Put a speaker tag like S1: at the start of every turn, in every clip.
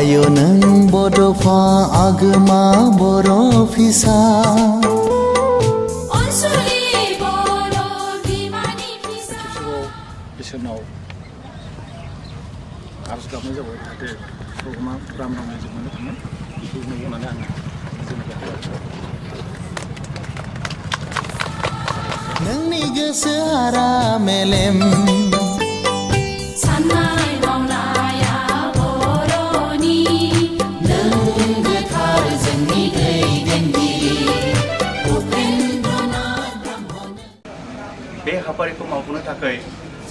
S1: आयो नों बड'फा आगोमा बर' फिसा
S2: इसोरनाव आरज गाबनाय जाबाय जाहाथे प्रग्रामा राम रामै जोबनानै थाङो बेखौ नुनानै आङो
S1: नोंनि गोसो हारा मेलेम साननाय मावनाया बर'नि नों गोथार जोंनि दैदेनगिरि उपेन्द्रनाथ ब्रह्मनो
S3: बे हाबाफारिखौ मावफुंनो थाखाय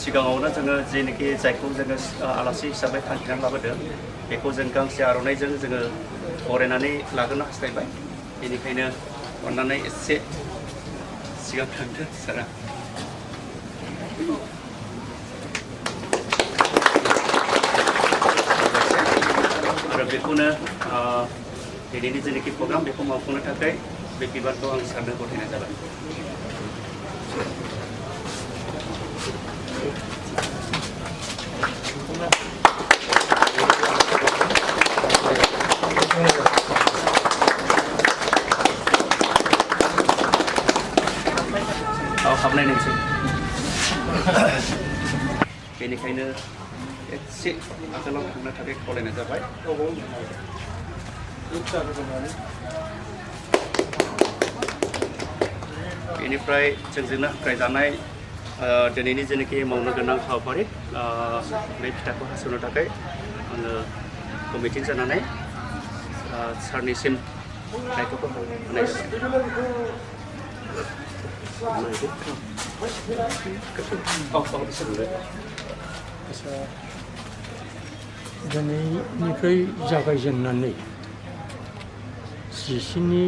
S3: सिगाङावनो जोङो जेनोखि जायखौ जोङो आलासि हिसाबै थांखिनानै लाबोदों बेखौ जों गांसे आर'नाइजों जोङो बरायनानै लाग्रोनो हास्थायबाय बेनिखायनो अननानै एसे सिगां थांदो सारा आरो बेखौनो दिनैनि जेनोखि प्रग्राम बेखौ मावफुंनो थाखाय बे बिबानखौ आं सारनो गथायनाय जाबाय हाबनाय नोंसै बेनिखायनो एसे आगोलाव थांनो थाखाय खावलायनाय जाबाय बेनिफ्राय जोंजोंनो हांख्रायजानाय दिनैनि जेनोखि मावनो गोनां हाबाफारि बे फिथाखौ हास'नो थाखाय आङो कमिटि जानानै सारनिसिम दायथ'खौ होनाय
S4: दिनैनिफ्राय जागायजेननानै जिस्नि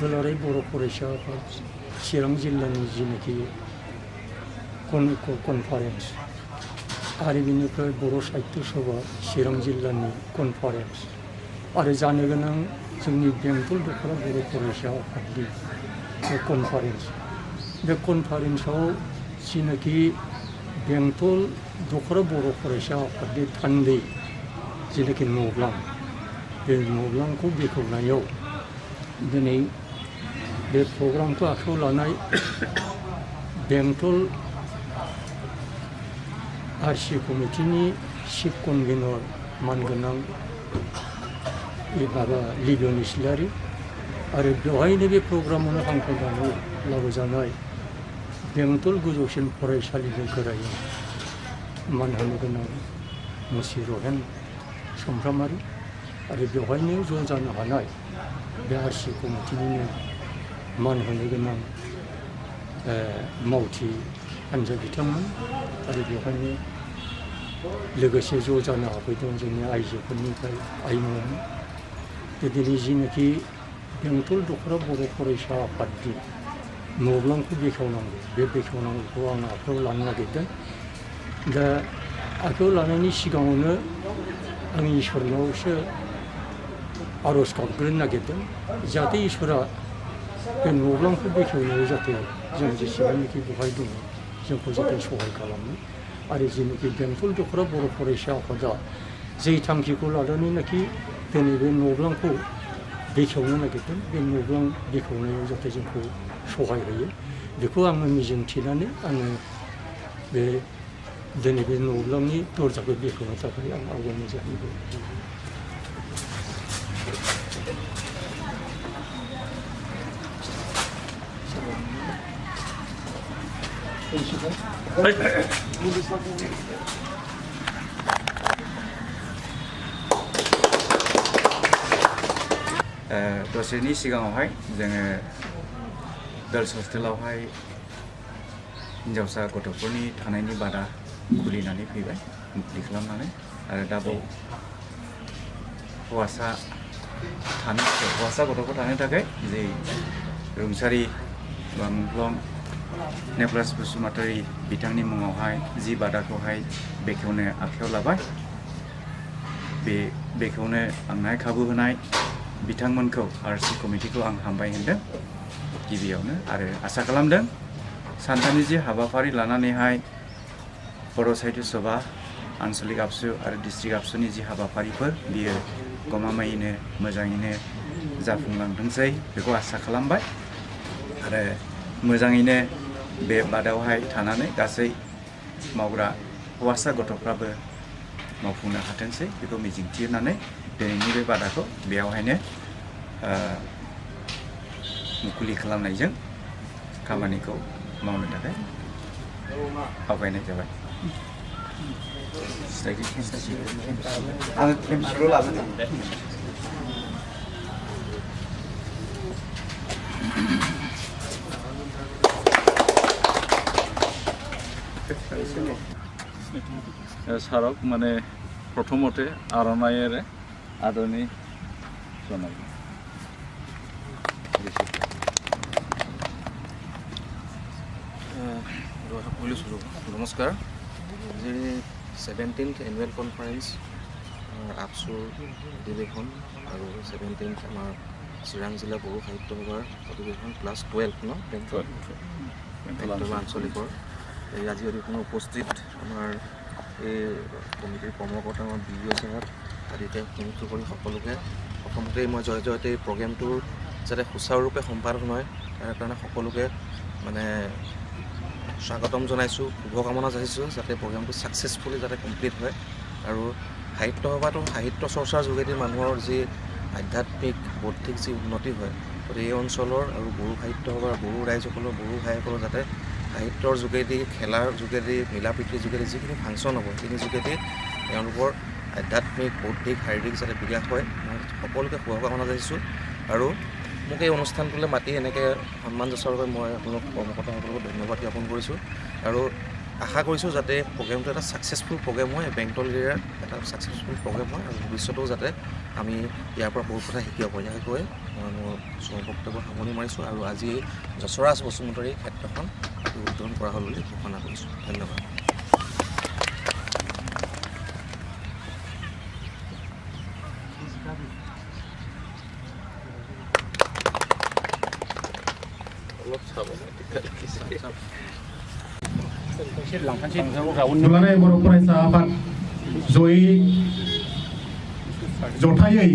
S4: दुलाराय बर' फरायसा आफाद चिरां जिल्लानि जेनाखि कनफारेन्स आरो बेनिफ्राय बर' साहित्य सभा चिरां जिल्लानि कनफारेन्स आरो जानो गोनां जोंनि बेंटल दख'रा बर' फरायसा आफादनि कनफारेन्स बे कनफारेन्सआव जिनाखि बेंटल दख'रा बर' फरायसा आफादनि थान्दै जिनाखि न'ब्लां बे न'ब्लांखौ बेखेवनायाव दिनै बे प्रग्रामखौ आखायाव लानाय बेंटल आरसि कमिटिनि चिफ कनभेनर मानगोनां माबा लिबियन इस्लारि आरो बेवहायनो बे प्रग्रामावनो हांख्रायनानै लाबोजानाय बेंटल गोजौसिन फरायसालिनि गोरायुं मान होनो गोनां मुसि रहेन समफ्रामारि आरो बेवहायनो ज' जानो हानाय बे आरसि कमिटिनिनो मान होनो गोनां मावथि हान्जा बिथांमोन आरो बेवहायनो लोगोसे ज' जानो हाफैदों जोंनि आइजोफोरनिफ्राय आइमोन दिनै जिनाखि बेंटल दख'रा बर' फरायसा आफादनि न'ब्लांखौ बेखेवनांगौ बे बेखेवनांगौखौ आं आखायाव लानो नागिरदों दा आखायाव लानायनि सिगाङावनो आं इसोरनावसो आर'ज गाबग्रोनो नागिरदों जाहाथे इसोरा बे न'ब्लांखौ बेखेवनायाव जाहाथे जों जेसेबांनाखि बेवहाय दङ जोंखौ जाहाथे सहाय खालामो आरो जेनाखि बेंटल दख'रा बर' फरायसा आफादा जै थांखिखौ लानानैनाखि दिनै बे न'ब्लांखौ बेखेवनो नागिरदों बे न'ब्लां बेखेवनायाव जाहाथे जोंखौ सहाय होयो बेखौ आङो मिजिं थिनानै आङो बे दिनै बे न'ब्लांनि दरजाखौ बेखेवनो थाखाय आं आवगायनाय जाहैबाय
S5: दसेनि सिगाङावहाय जोङो गार्लस हस्टेलावहाय हिन्जावसा गथ'फोरनि थानायनि बादा खुलिनानै फैबाय मुक्ति खालामनानै आरो दा बाव हौवासा गथ'फोर थानो थाखाय जे रुंसारि बा मुंख्लं नेप्लास बसुमतारी बिथांनि मुङावहाय जि बादाखौहाय बेखेवनो आखायाव लाबाय बे बेखेवनो आंनो खाबु होनाय बिथांमोनखौ आरसि कमिटिखौ आं हामबाय होनदों गिबियावनो आरो आसा खालामदों सानथामनि जे हाबाफारि लानानैहाय बर' साहित्य सभा आनसलिक आबसु आरो डिस्ट्रिक्ट आबसुनि जि हाबाफारिफोर बियो गमामायैनो मोजाङैनो जाफुंलांथोंसै बेखौ आसा खालामबाय आरो मोजाङैनो बे बादावहाय थानानै गासै मावग्रा हौवासा गथ'फ्राबो मावफुंनो हाथोंसै बेखौ मिजिंथिनानै दिनैनि बे बादाखौ बेयावहायनो मुखुलि खालामनायजों खामानिखौ मावनो थाखाय आवगायनाय जाबाय। आं थेमसिखौ लाबोदों।
S2: सारक माने प्रथमते आर'नाइयारि आदरनि जनाय
S6: नमस्कार जी 17th एनुअल कन्फारेन्स आबसुर अधिवेशन और 17th आमार चिरां जिला बड़ो साहित्य सभार अधिवेशन क्लास 12 न बेंटल आंचलिकर आज अधिवेशन उपस्थित आमार कमिटिर कर्मकर्ता आमार BDO साहब आदिते संयुक्त कर सकलोके प्रथमते मैं जय जयते प्रोग्रामटोर जाते सुचारुरूपे सम्पादन हय तार कारणे सकलोके माने स्वागतम जनाइছোঁ शुभकामना जानिছোঁ जाते प्रोग्रामটো सक्सेसफुली जाते कमप्लीट হয় আৰু সাহিত্য সভাটো সাহিত্য চৰ্চাৰ যোগেদি মানুহৰ যি আধ্যাত্মিক বৌদ্ধিক যি উন্নতি হয় গতিকে এই অঞ্চলৰ আৰু বড়ো সাহিত্য সভাৰ বড়ো ৰাইজসকলৰ বড়ো ভাইসকলৰ যাতে সাহিত্যৰ যোগেদি খেলাৰ যোগেদি মিলা প্ৰীতিৰ যোগেদি যিখিনি ফাংচন হ'ব সেইখিনি যোগেদি তেওঁলোকৰ আধ্যাত্মিক বৌদ্ধিক শাৰীৰিক যাতে বিকাশ হয় মই সকলোকে শুভকামনা জানিছোঁ আৰু মোক এই অনুষ্ঠানটোলৈ মাতি এনেকৈ সন্মান জনোৱাৰ বাবে মই আপোনালোক কৰ্মকৰ্তাসকলক ধন্যবাদ জ্ঞাপন কৰিছোঁ আৰু আশা কৰিছোঁ যাতে প্ৰগ্ৰেমটো এটা ছাকচেছফুল প্ৰগ্ৰেম হয় বেংটল এৰিয়াৰ এটা ছাকচেছফুল প্ৰগ্ৰেম হয় আৰু ভৱিষ্যতেও যাতে আমি ইয়াৰ পৰা বহুত কথা শিকিব পাৰোঁ ইয়াকে কৈ মই মোৰ বক্তব্য সামৰণি মাৰিছোঁ আৰু আজি যশোৰাজ বসুমতাৰীৰ ক্ষেত্ৰখন উদ্বোধন কৰা হ'ল বুলি ঘোষণা কৰিছোঁ। ধন্যবাদ।
S7: दुलाराय बर' फरायसा आफाद जयै जथायै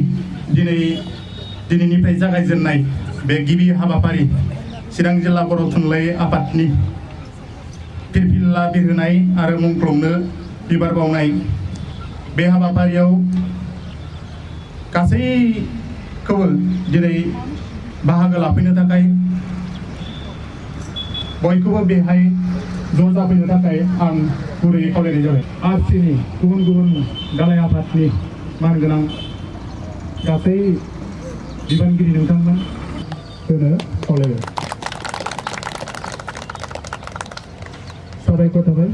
S7: दिनैनिफ्राय जागायजेननाय बे गिबि हाबाफारि चिरां जिल्ला बर' थुनलाइ आफादनि फिरफिला बिरहोनाय आरो मुंख्लंनो बिबार बावनाय बे हाबाफारियाव गासैखौबो दिनै बाहागो लाफैनो थाखाय बयखौबो बेहाय ज' जाफैनो थाखाय आं गुरैयै खावलायनाय जाबाय। आरसिनि गुबुन गुबुन गालाय आफादनि मानगोनां गासै बिबानगिरि नोंथांमोन होनो खावलायबाय। साबायखर थाबाय।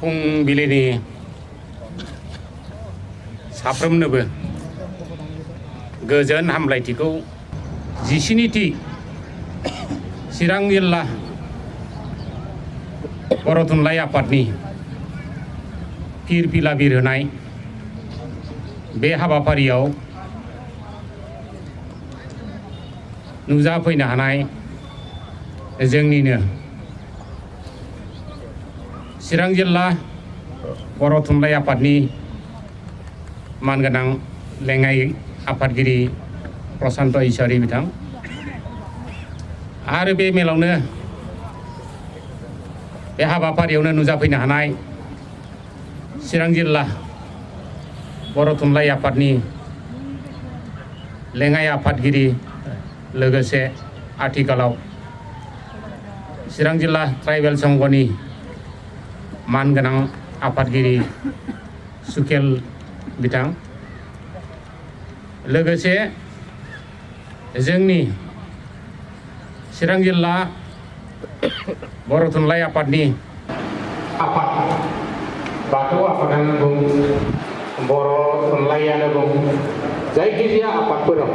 S8: फुंबिलिनि साफ्रोमनोबो गोजोन हामलायथिखौ 17थि चिरां जिल्ला बर' थुनलाइ आफादनि फिरफिला बिरहोनाय बे हाबाफारियाव नुजाफैनो हानाय जोंनिनो चिरां जिल्ला बर' थुनलाइ आफादनि मानगोनां लेङाइ आफादगिरि प्रशान्त इसारी बिथां आरो बे मेलावनो बे हाबाफारियावनो नुजाफैनो हानाय चिरां जिल्ला बर' थुनलाइ आफादनि लेङाइ आफादगिरि लोगोसे आथिखालाव चिरां जिल्ला ट्राइबेल संघनि मानगोनां आफादगिरि सुकेल बिथां लोगोसे जोंनि चिरां जिल्ला बर' थुनलाइ आफादनि आफाद बाथौ आफादानो बुं बर' थुनलाइयानो बुं जायखिजाया आफादफोराव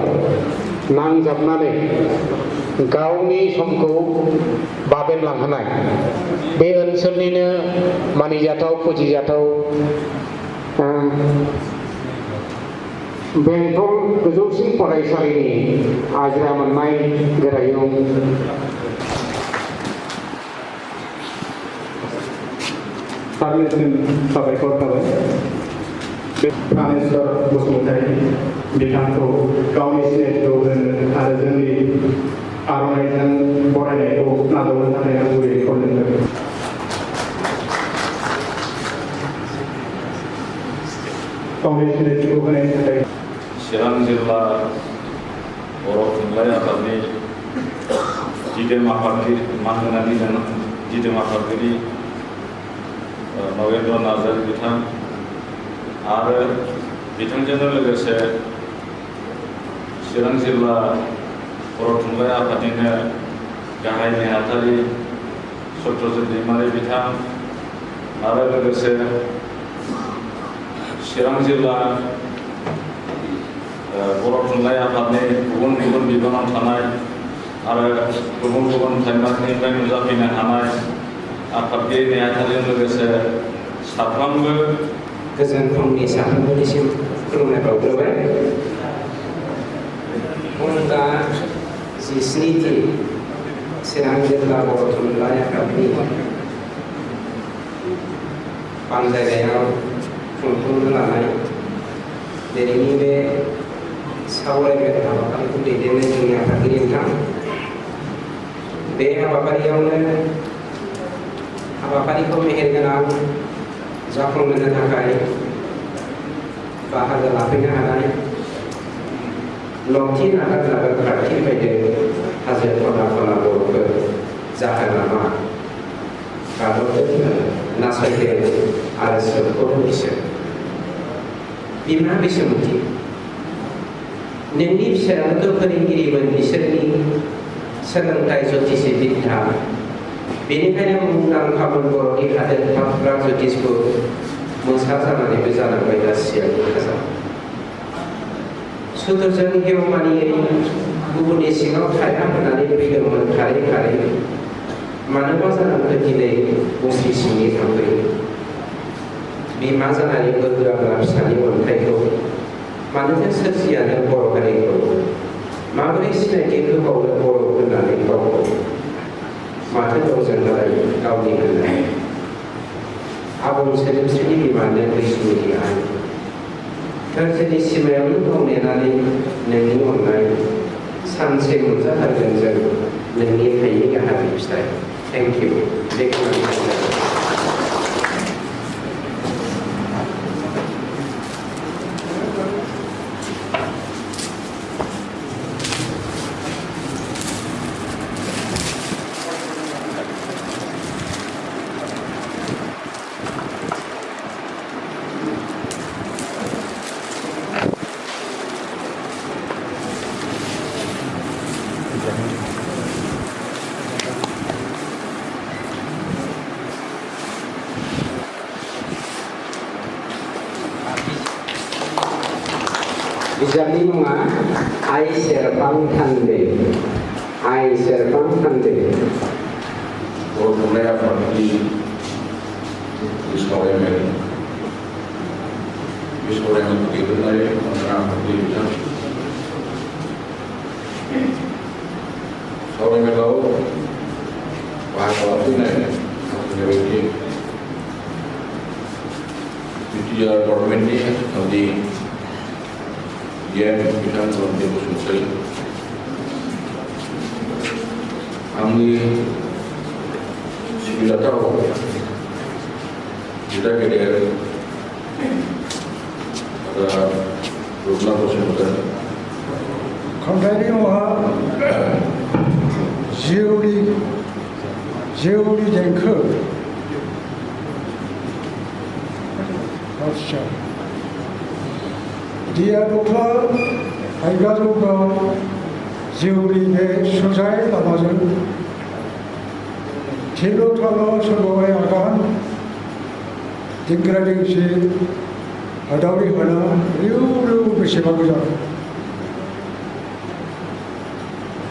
S8: नांजाबनानै गावनि समखौ बाबेनलांहोनाय बे ओनसोलनिनो मानिजाथाव फुजिजाथाव बेंटल गोजौसिन फरायसालिनि आजिरा मोननाय गोरायुं
S7: सारनिसिम साबायखर थाबाय बे प्रानेश्वर बसुमतारी बिथांखौ गावनि सिनायथिखौ होनो आरो जोंनि आर'नाइजों बरायनायखौ नाजावनो थाखाय आं गुरैयै खावलायदों। गावनि सिनायथिखौ होनायनि थाखाय
S9: चिरां जिल्ला बर' थुनलाइ आफादनि दिदोम आफादगिरि मानगोनां दिदोम आफादगिरि नगेन्द्र नार्जारी बिथां आरो बिथांजोंनो लोगोसे चिरां जिल्ला बर' थुनलाइ आफादनिनो गाहाय नेहाथारि सत्यजित दैमारी बिथां आरो लोगोसे चिरां जिल्ला बर' थुनलाइ आफादनि गुबुन गुबुन बिबानाव थानाय आरो गुबुन गुबुन टाइमारनिफ्राय नुजाफैनो हानाय आफादगिरि नेहाथारिजों लोगोसे साफ्रोमबो
S10: गोजोन फुंनि साफ्रोमबोनिसिम खुलुमनाय बावग्रोबाय। दा 17थि चिरां जिल्ला बर' थुनलाइ आफादनि बानजायनायाव खुंफुंनो लानाय दिनैनि बे सावरायमेल हाबाफारिखौ दैदेननाय जोंनि आफादगिरि नोंथां बे हाबाफारियावनो हाबाफारिखौ मेहेरगोनां जाफुंहोनो थाखाय बाहागो लाफैनो हानाय न'थि नागार खाथि बायदि हाजो खना खना बर'फोर जाहोन नामा गादबदों नासयदों आरो सोबख'दों बिसोर बिमा बैसोमुथि नोंनि फिसायाबोथ' फोरोंगिरिमोन बिसोरनि सोलोंथाइ जथिसि बिद्या बेनिखायनो मुंदांखामोन बर'नि हादोरफ्रा ज्योतिषखौ मोसा जानानैबो जानांबाय दा सियालनि खाजा सुथुरजों हेवमानियै गुबुननि सिङाव थाया होननानै फैदोंमोन खारै खारै मानोबा जानांगौ दिनै मुस्रि सिंनि थाम्फै बिमा जानानै बोहोआब्ला फिसानि अन्थाइखौ मानोथो सोरजियानो बर' हारिखौ माबोरै सिनायथि होबावनो बर' होननानै गावखौ माथो गावजों गालाय गावनि होननाय आबुं सोदोमस्रिनि बिमानो बैसोमुथि आं गाज्रिनि सिमायावनो दं नेनानै नोंनि अननाय सानसे मोनजाथारगोन जों नोंनि थाइनि गाहामनि फिथाइ थेंक इउ बेखौनो बिजाबनि मुङा आइ सेरफां थान्दै आइ सेरफां थान्दै
S9: बर' थुनलाइ आफादनि सावरायमेल बे सावरायमेलखौ दैदेननाय आफादगिरि बिथां सावरायमेलाव बाहागो लाफैनाय बेबायदि बिटिआर गभर्नमेन्टनि जि गियान बिथां रन्जन बसुमतारी आंनि सिबिजाथाव बिदा गेदेर रुपला बसुमतारी
S11: खन्थाइनि मुङा जेवरि देंखो आदसा दिया दख्ला हायगाजौगाव जिउनि बे सुजाय लामाजों थिल' थाल' सोरबाबाय आगान दिंग्रा दिंसि हादावरि होना रिउ रिउ बेसेबा गोजान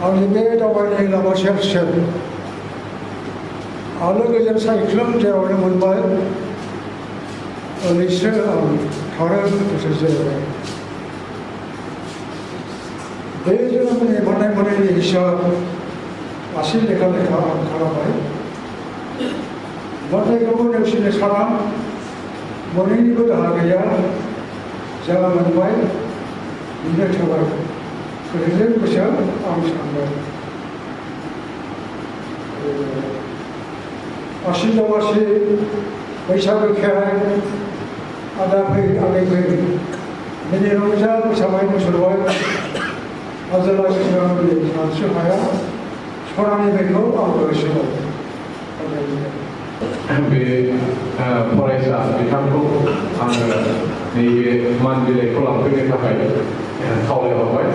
S11: आंनि बे दावबायनाय लामा सेर सेर आलो गोजोन सायख्लुम जेरावनो मोनबाय ओरैसो आं थानो गोसो जाबाय बे जोनोमनि मोननाय मोननायनि हिसाब आसि लेखा लेखा आं खालामबाय मोननायखौबो नेवसिनो साना मोनैनिबो राहा गैया जा मोनबाय बिनो थाबाय गोजोन गोसोआव आं सानबाय आसि दमासि बैसागो खेराइ आदा फै आगै फै बिनि रंजा मोसाबाय मुसुरबाय आजोला सिगांनि सानसु हाया सनानि बेखौ आं गोसोआव
S12: बे फरायसा बिथांखौ आङो नैबे मान बिलाइखौ लांफैनो थाखाय खावलायहरबाय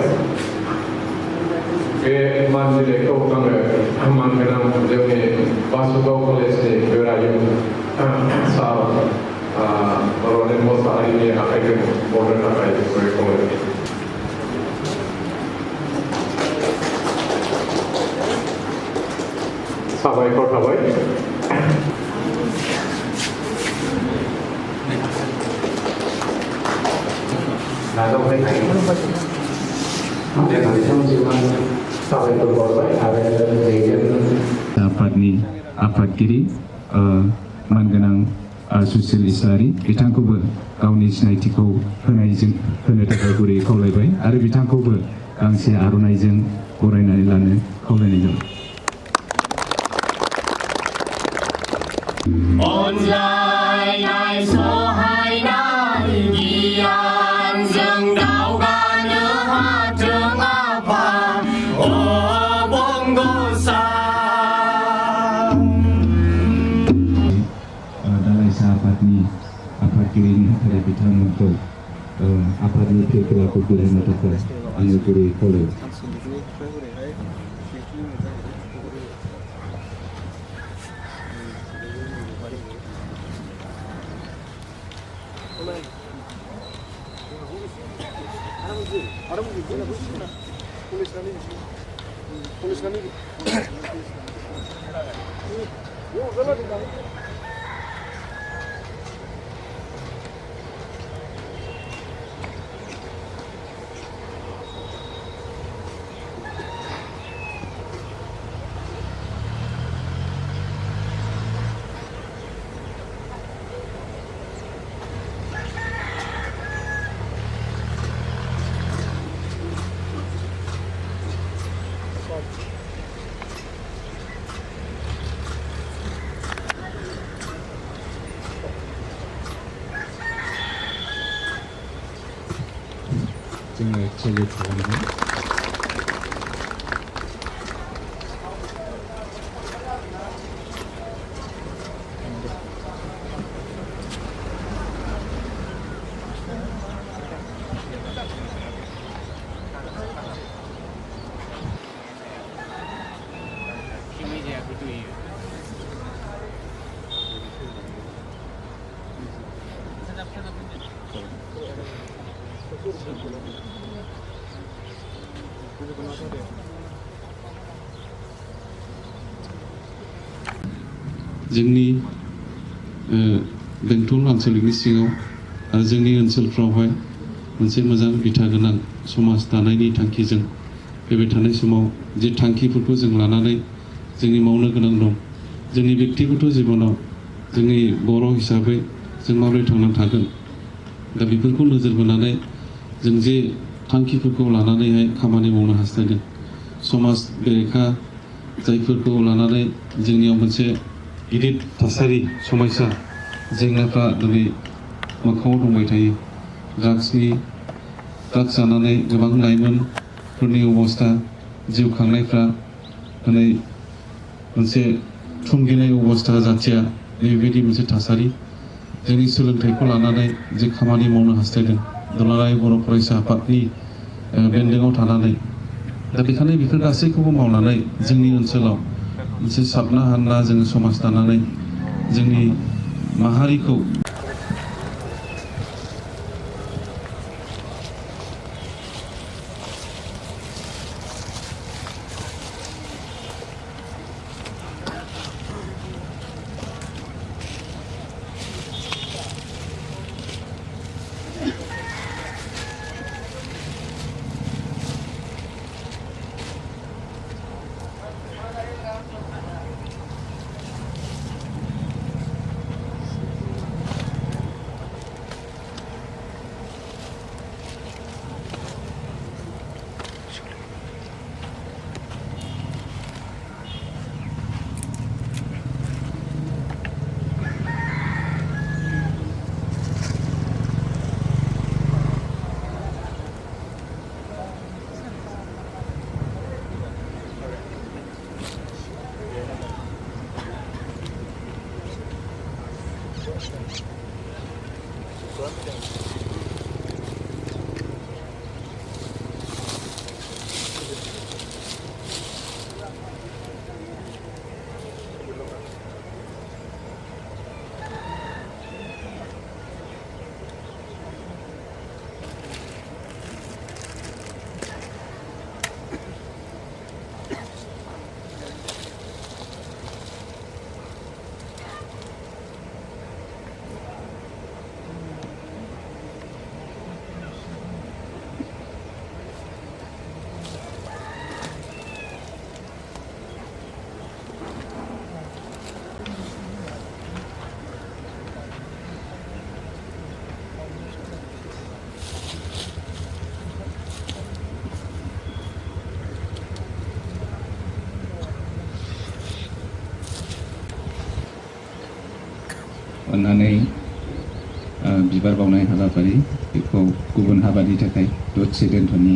S12: बे मान बिलाइखौ आङो मानगोनां जोंनि बासुगाव कलेजनि गोरायुं सार रनेन मोसाहारिनि आखाइजों हरनो थाखाय खावलायबाय साबायखर थाबाय
S5: आफादनि आफादगिरि मानगोनां सुसिल इस्लारि बिथांखौबो गावनि सिनायथिखौ होनो थाखाय गुरै खावलायबाय आरो बिथांखौबो गांसे आर'नाइजों बरायनानै लानो खावलायनाय जाबाय।
S1: अनलायनाय सहायनाय गियानजों दावगानो हाथों आफा अबंगसा
S5: दालाइसा आफादनि आफादगिरिनि थाखाय बिथांमोनखौ आफादनि फेरफोरखौ बिलाइनो थाखाय आङो गुरै खावलायो। जोङो सेलेब्रेट खालामगोन।
S13: जोंनि बेंटल आन्सलिकनि सिङाव आरो जोंनि ओनसोलफ्रावहाय मोनसे मोजां बिथा गोनां समाज दानायनि थांखिजों फैबाय थानाय समाव जे थांखिफोरखौ जों लानानै जोंनि मावनो गोनां दं जोंनि बेक्तिगत जिबनाव जोंनि बर' हिसाबै जों माबोरै थांनानै थागोन दा बेफोरखौ नोजोर बोनानै जों जे थांखिफोरखौ लानानैहाय खामानि मावनो हास्थायदों समाज बेरेखा जायफोरखौ लानानै जोंनियाव मोनसे गिदिर थासारि समस्या जेंनाफ्रा दिनै मोखाङाव दंबाय थायो ड्राग्स जानानै गोबां लाइमोनफोरनि अबस्था जिउ खांनायफ्रा दिनै मोनसे थुंगिनाय अबस्था जाथिया बेबायदि मोनसे थासारि जोंनि सोलोंथाइखौ लानानै जे खामानि मावनो हास्थायदों दुलाराय बर' फरायसा आफादनि बेन्दोङाव थानानै दा बेखायनो बेफोर गासैखौबो मावनानै जोंनि ओनसोलाव मोनसे साबना हामना जोङो समाज दानानै जोंनि माहारिखौ
S14: अन्नानै बिबार बावनाय हाबाफारि बेखौ गुबुन हाबानि थाखाय दसे दोनथ'नि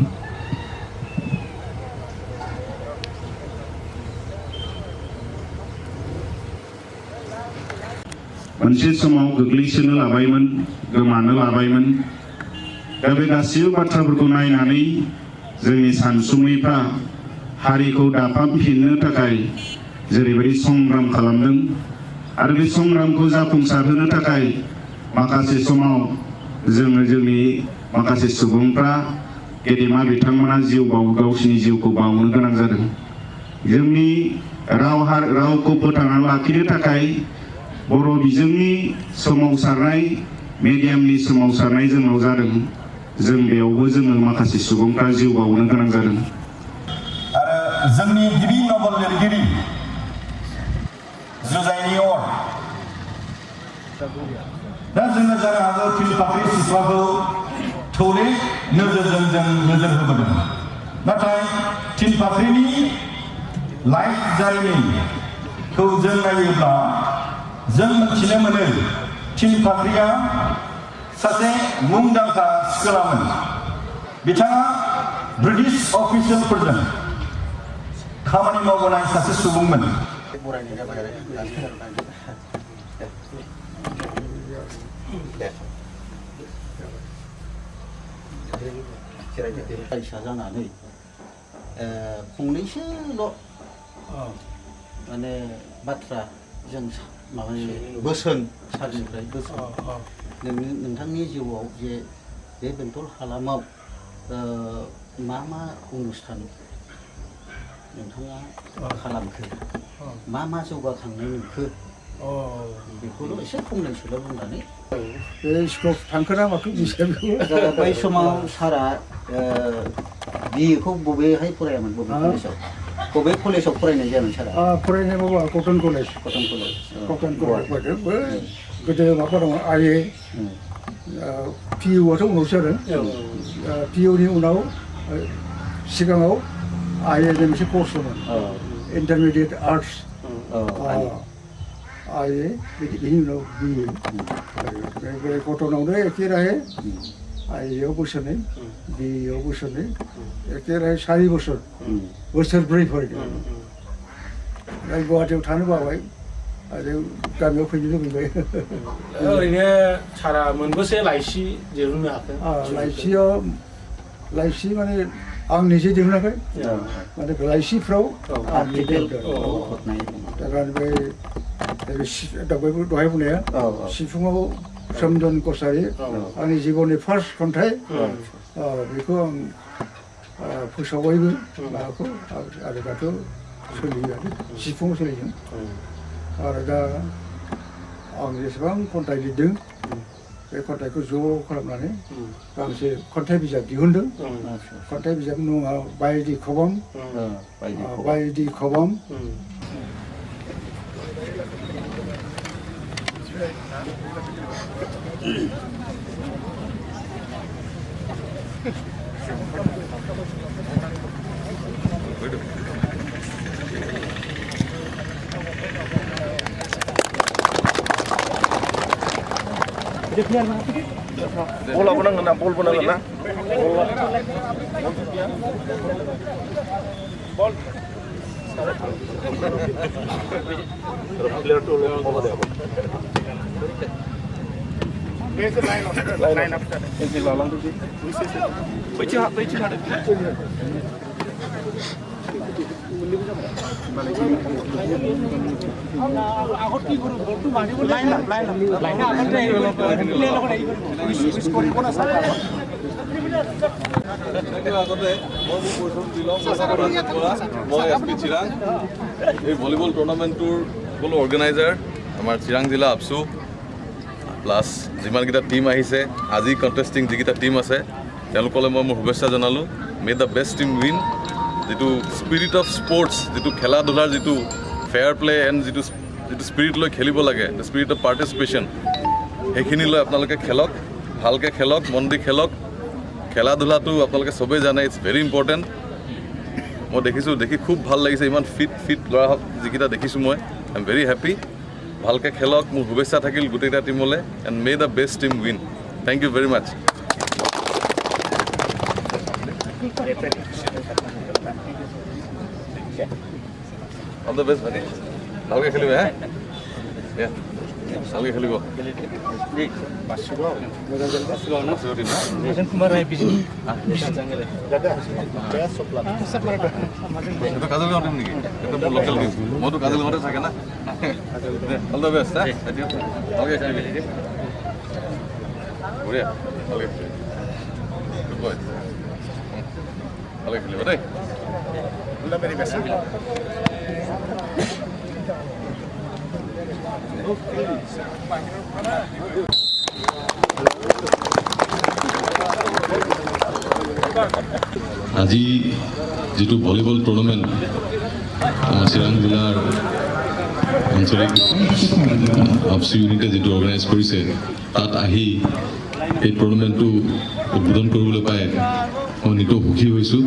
S7: मोनसे समाव गोग्लैसोनो लाबायमोन गोमानो लाबायमोन दा बे गासिबो बाथ्राफोरखौ नायनानै जोंनि सानसुमैफ्रा हारिखौ दाफामफिननो थाखाय जेरैबायदि संग्राम खालामदों आरो बे संग्रामखौ जाफुंसारहोनो थाखाय माखासे समाव जोंनि माखासे सुबुंफ्रा गेदेमा बिथांमोना गावसिनि जिउखौ बावनो गोनां जादों जोंनि रावखौ फोथांना लाखिनो थाखाय बर' बिजोंनि सोमावसारनाय मिडियामनि सोमावसारनाय जोंनाव जादों जों बेयावबो जोङो माखासे सुबुंफ्रा जिउ बावनो गोनां जादों आरो जोंनि गिबि नभेल लिरगिरि जुजाइनि अर दा जोङो जानो हागौ थिनफाख्रि सिख्लाखौ थौले नोजोरजों जों नोजोर होबोदों नाथाय थिनफाख्रिनि लाइफ जार्निखौ जों नायोब्ला जों मिथिनो मोनो थिनफाख्रिया सासे मुंदांखा सिख्लामोन बिथाङा ब्रिटिश अफिसियेलफोरजों खामानि मावबोनाय सासे सुबुंमोन
S15: फरायसा जानानै फंनैसोल' माने बाथ्रा जों माबानि बोसोन सारनिफ्राय बोसोन नोंथांनि जिउआव जे बे बेंटल हालामाव मा अनुष्ठान नोंथाङा खालामखो मा जौगाखांनाय नुखो बेखौल' एसे फंनैसोल' बुंनानै
S11: बे स्कुलाव थांखोना माखो मिथिया
S15: बै समाव सारा बिएखौ बबेहाय फरायामोन बबे कलेजाव फरायनाय जायामोन सारा
S11: फरायनाय माबा कटन कलेज फरायदों गोदो माबा दङ आइए पिइउआथ' उनावसो जादों पिइउनि उनाव सिगाङाव आइएनि मोनसे कर्स दंमोन इन्टारमिडियेट आर्टस आइए बिनि उनाव बिए कटनावनो एखे राहे आइएआव बोसोरनै बिएआव बोसोरनै एखे राहे 4 बोसोरब्रै फरायदों गुवाहाटियाव थानो बाबाय आरो गामियाव फैनो लुबैबाय
S2: ओरैनो सारा मोनबेसे लाइसि दिहुननो हाखो
S11: लाइसि माने आं निजे दिहुनाखै माने लाइसिफ्राव आं दहाय बुंनाया सिफुङाव सोमदोन कसारि आंनि जिबननि फार्स्ट खन्थाइ बेखौ आं फोसावबायबो माबाखौ आरो दाथ' सोलियो आरो सिफुङाव सोलिदों आरो दा आं जेसेबां खन्थाइ लिरदों बे खन्थाइखौ ज' खालामनानै गांसे खन्थाइ बिजाब दिहुनदों खन्थाइ बिजाबनि मुङा बायदि खबाम
S9: बल नांगोन ना बलबो नांगोन ना
S16: ভলিবল টুৰ্ণামেণ্টটোৰ সকলো অৰ্গেনাইজাৰ আমাৰ চিৰাং জিলা আপচু প্লাছ যিমানকেইটা টিম আহিছে আজি কণ্টেষ্টিং যিকেইটা টিম আছে তেওঁলোকলৈ মই মোৰ শুভেচ্ছা জনালোঁ মে দ্য বেষ্ট টিম উইন যিটো স্পিৰিট অফ স্পৰ্টছ যিটো খেলা ধূলাৰ যিটো ফেয়াৰ প্লে এণ্ড যিটো স্পিৰিট লৈ খেলিব লাগে দ্য স্পিৰিট অফ পাৰ্টিচিপেশ্যন সেইখিনি লৈ আপোনালোকে খেলক ভালকৈ খেলক মন দি খেলক খেলা ধূলাটো আপোনালোকে চবেই জানে ইটছ ভেৰি ইম্পৰ্টেণ্ট মই দেখিছোঁ দেখি খুব ভাল লাগিছে ইমান ফিট ল'ৰা যিকেইটা দেখিছোঁ মই আই এম ভেৰি হেপ্পী ভালকৈ খেলক মোৰ শুভেচ্ছা থাকিল গোটেইকেইটা টিমলৈ and may the best team win thank you very much all the best ভাই ভালকৈ খেলিব হে ভালকৈ খেলিব কাজলগাঁও টিম নেকি এইটো মোৰ লোকেল টিম মইতো কাজলগাঁৱতে থাকে না অল দ্য বেষ্ট ভালকৈ খেলিবি বঢ়িয়া ভালকৈ ভালকৈ খেলিব দেই অল দ্য ভেৰি বেষ্ট
S13: আজি যিটো ভলীবল টুৰ্ণামেণ্ট চিৰাং জিলাৰ আঞ্চলিক আপচু ইউনিটে যিটো অৰ্গেনাইজ কৰিছে তাত আহি এই টুৰ্ণামেণ্টটো উদ্বোধন কৰিবলৈ পাই মই নিতৌ সুখী হৈছোঁ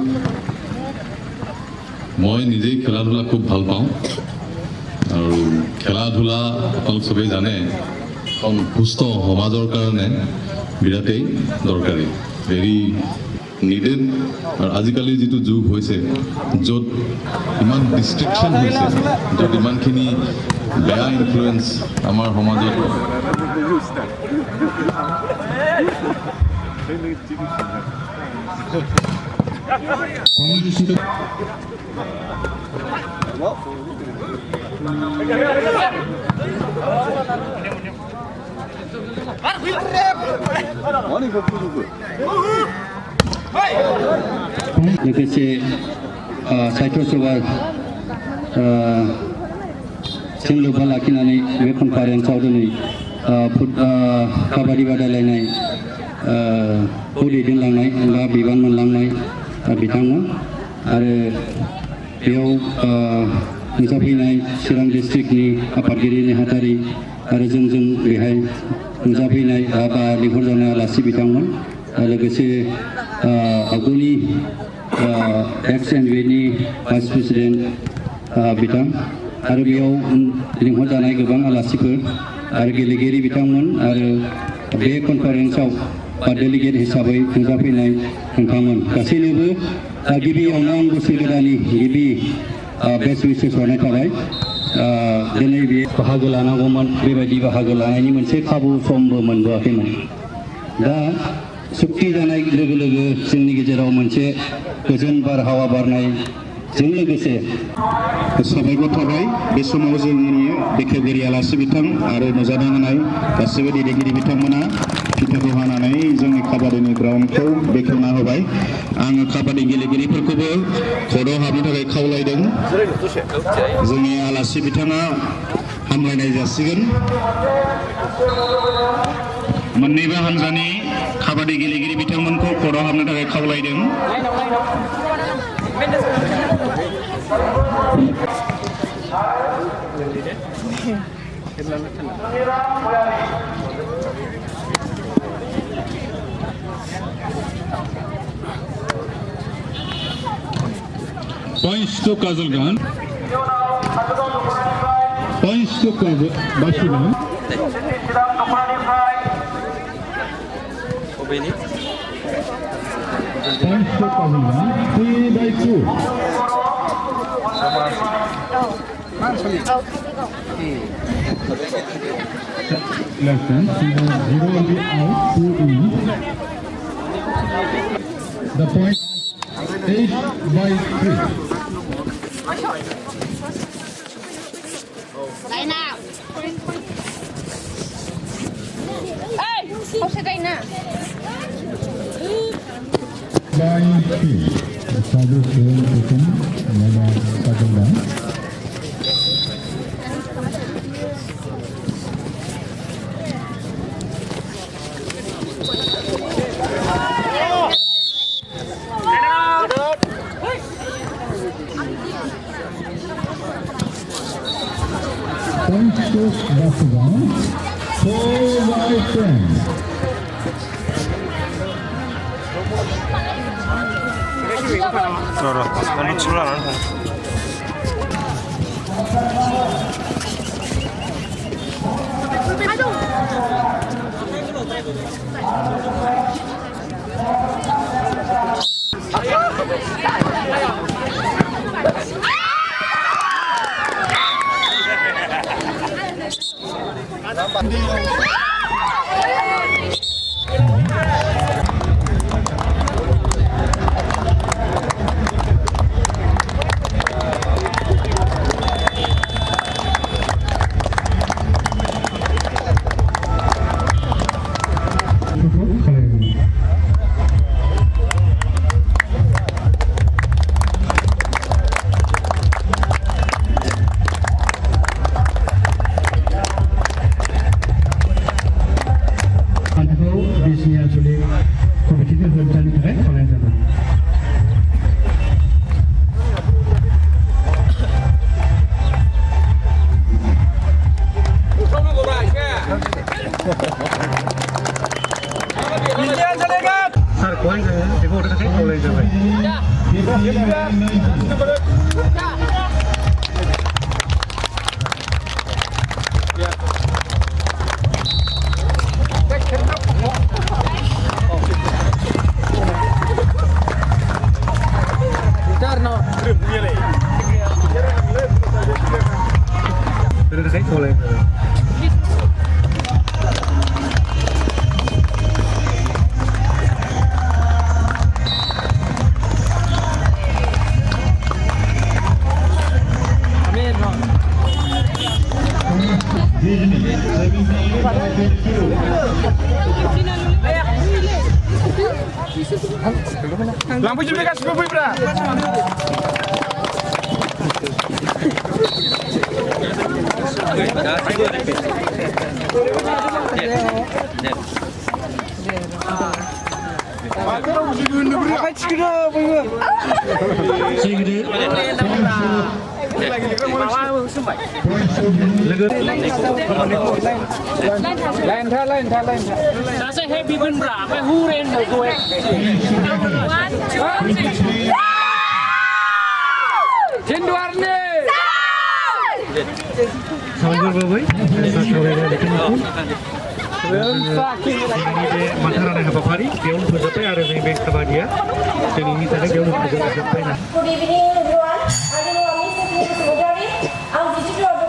S13: মই নিজেই খেলা ধূলা খুব ভাল পাওঁ আৰু খেলা ধূলা আপোনালোক চবেই জানে এখন সুস্থ সমাজৰ কাৰণে বিৰাটেই দৰকাৰী ভেৰি নিডেড আৰু আজিকালি যিটো যুগ হৈছে য'ত ইমান ডিষ্ট্ৰিকশ্যন হৈছে য'ত ইমানখিনি বেয়া ইনফ্লুৱেঞ্চ আমাৰ সমাজত
S17: लोगोसे साहित्य सभा जों लोब्बा लाखिनानै बे कनफारेन्सआव दिनै काबादि बादायलायनाय खौ दैदेनलांनाय बा बिबान मोनलांनाय बिथांमोन आरो बेयाव नुजाफैनाय चिरां डिस्ट्रिक्टनि आफादगिरि नेहाथारि आरो जों बेहाय नुजाफैनाय बा लिंहरजानाय आलासि बिथांमोन लोगोसे आगोलनि एक्स एनबिनि भाइस प्रेसिडेन्ट बिथां आरो बेयाव लिंहरजानाय गोबां आलासिफोर आरो गेलेगिरि बिथांमोन आरो बे कनफारेन्सआव डेलिगेट हिसाबै नुजाफैनाय नोंथांमोन गासैनोबो गिबियावनो आं बोसोर गोदाननि गिबि बेस्ट उइसेस हरनाय थाबाय दिनै बे बाहागो लानांगौमोन बेबायदि बाहागो लानायनि मोनसे खाबु समबो मोनबोआखैमोन दा सुक्ति जानाय लोगो लोगो जोंनि गेजेराव मोनसे गोजोन बारहावा बारनायजों लोगोसे
S7: साबायखर थाबाय बे समाव जोंनि बेखेवगिरि आलासि बिथां आरो नुजानो होनाय गासैबो दैदेनगिरि बिथांमोना फिथाखौ हानानै जोंनि काबादिनि ग्राउन्डखौ बेखेवना होबाय आङो काबादि गेलेगिरिफोरखौबो कर्टआव हाबनो थाखाय खावलायदों जोंनि आलासि बिथाङा हामलायनाय जासिगोन मोन्नैबो हान्जानि काबादि गेलेगिरि बिथांमोनखौ कर्टआव हाबनो थाखाय खावलायदों
S12: Points to Kazakhstan. Points to Bashkiran. Points to Kazakhstan. 3/2. Left hand. 0 will be out. 2 in. The point 8/3.
S1: Đây nào. Ê, không sẽ đây nè.
S12: By 3. Sadu Suen Hukum Nada Kazakhstan. Points to Bashkiran. 4/10.
S2: Lampu juga kasih bubui bra. Lain tha. Đã sẽ happy bên bra, phải hu lên một rồi. Trên đoàn đi.
S7: Saudara Bapak, mata ranah habafari, gaun fotonya ada di bank kabadia, dan ini tadi gaun foto ada di
S18: Good evening everyone. I am Mr. Sudari. I am visitor of the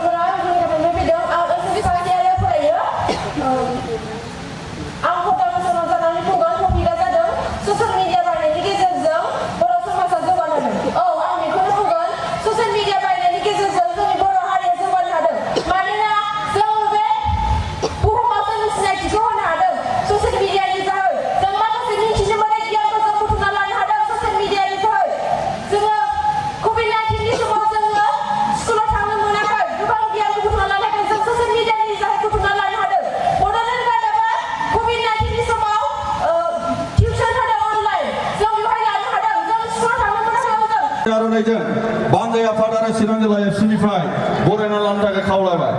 S18: अननायजों बानजाय आफाद आरो चिरां जिल्ला एफसिनिफ्राय बरायना लानो थाखाय खावलायबाय।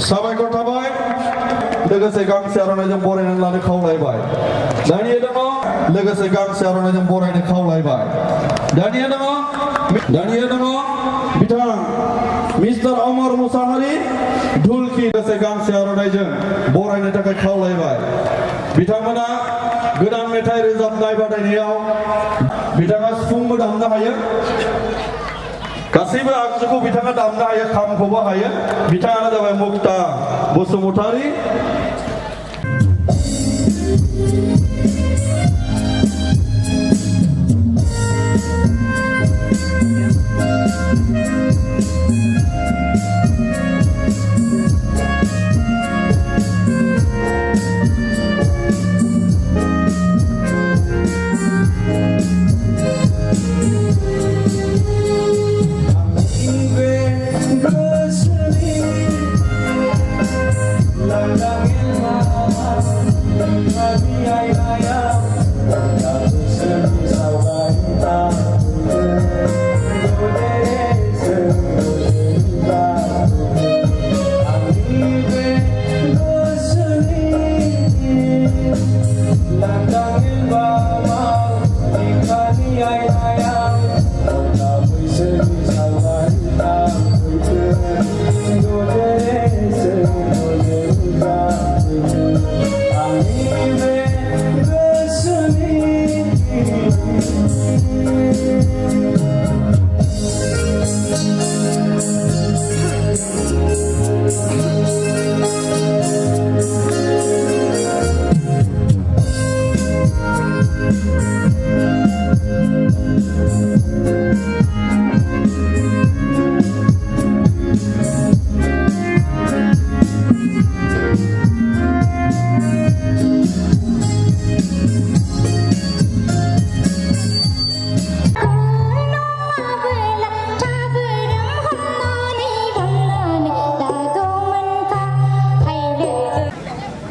S18: साबायखर थाबाय लोगोसे गांसे आर'नाइजों बरायनानै लानो खावलायबाय। दानिया दङ लोगोसे गांसे आर'नाइजों बरायनो खावलायबाय। दानिया दङ बिथां मिस्टार अमर मुसाहारि ढुलकी लोगोसे गांसे आर'नाइजों बरायनो थाखाय खावलायबाय। बिथांमोना गोदान मेथाइ रोजाबनाय बादायनायाव बिथाङा सिफुंबो दामनो हायो, गासैबो आगजुखौ बिथाङा दामनो हायो, खामखौबो हायो। बिथाङानो जाबाय मुक्ता बसुमतारी।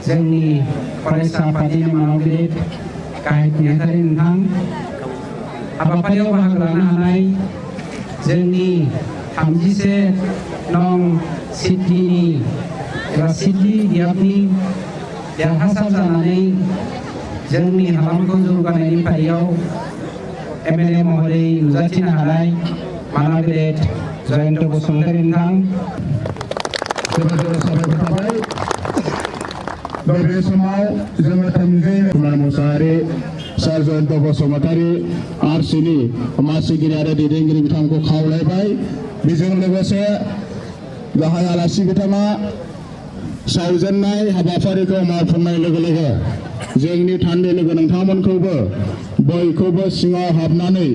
S19: जोंनि फरायसा आफादनि मानाव गिदिर गाहाय नेहाथारि नोंथां, हाबाफारियाव बाहागो लानो हानाय जोंनि 31 नं सिडनीनि एबा सिडनी दियाबनि देरहासार जानानै जोंनि हालामखौ जौगानायनि फारियाव एमएलए महरै नुजाथिनो हानाय मानाव गिदिर जयन्त बसुमतारी नोंथां,
S12: साबायखर थाबाय। बे समाव जोङो थोंजोङै कुमार मुसाहारि, सार जयन्त बसुमतारी आरसिनि मासिगिरि आरो दैदेनगिरि बिथांखौ खावलायबाय। बेजों लोगोसे गाहाय आलासि बिथाङा सावजेननाय हाबाफारिखौ मावफुंनाय लोगो लोगो जोंनि थान्दै लोगो नोंथांमोनखौबो बयखौबो सिङाव हाबनानै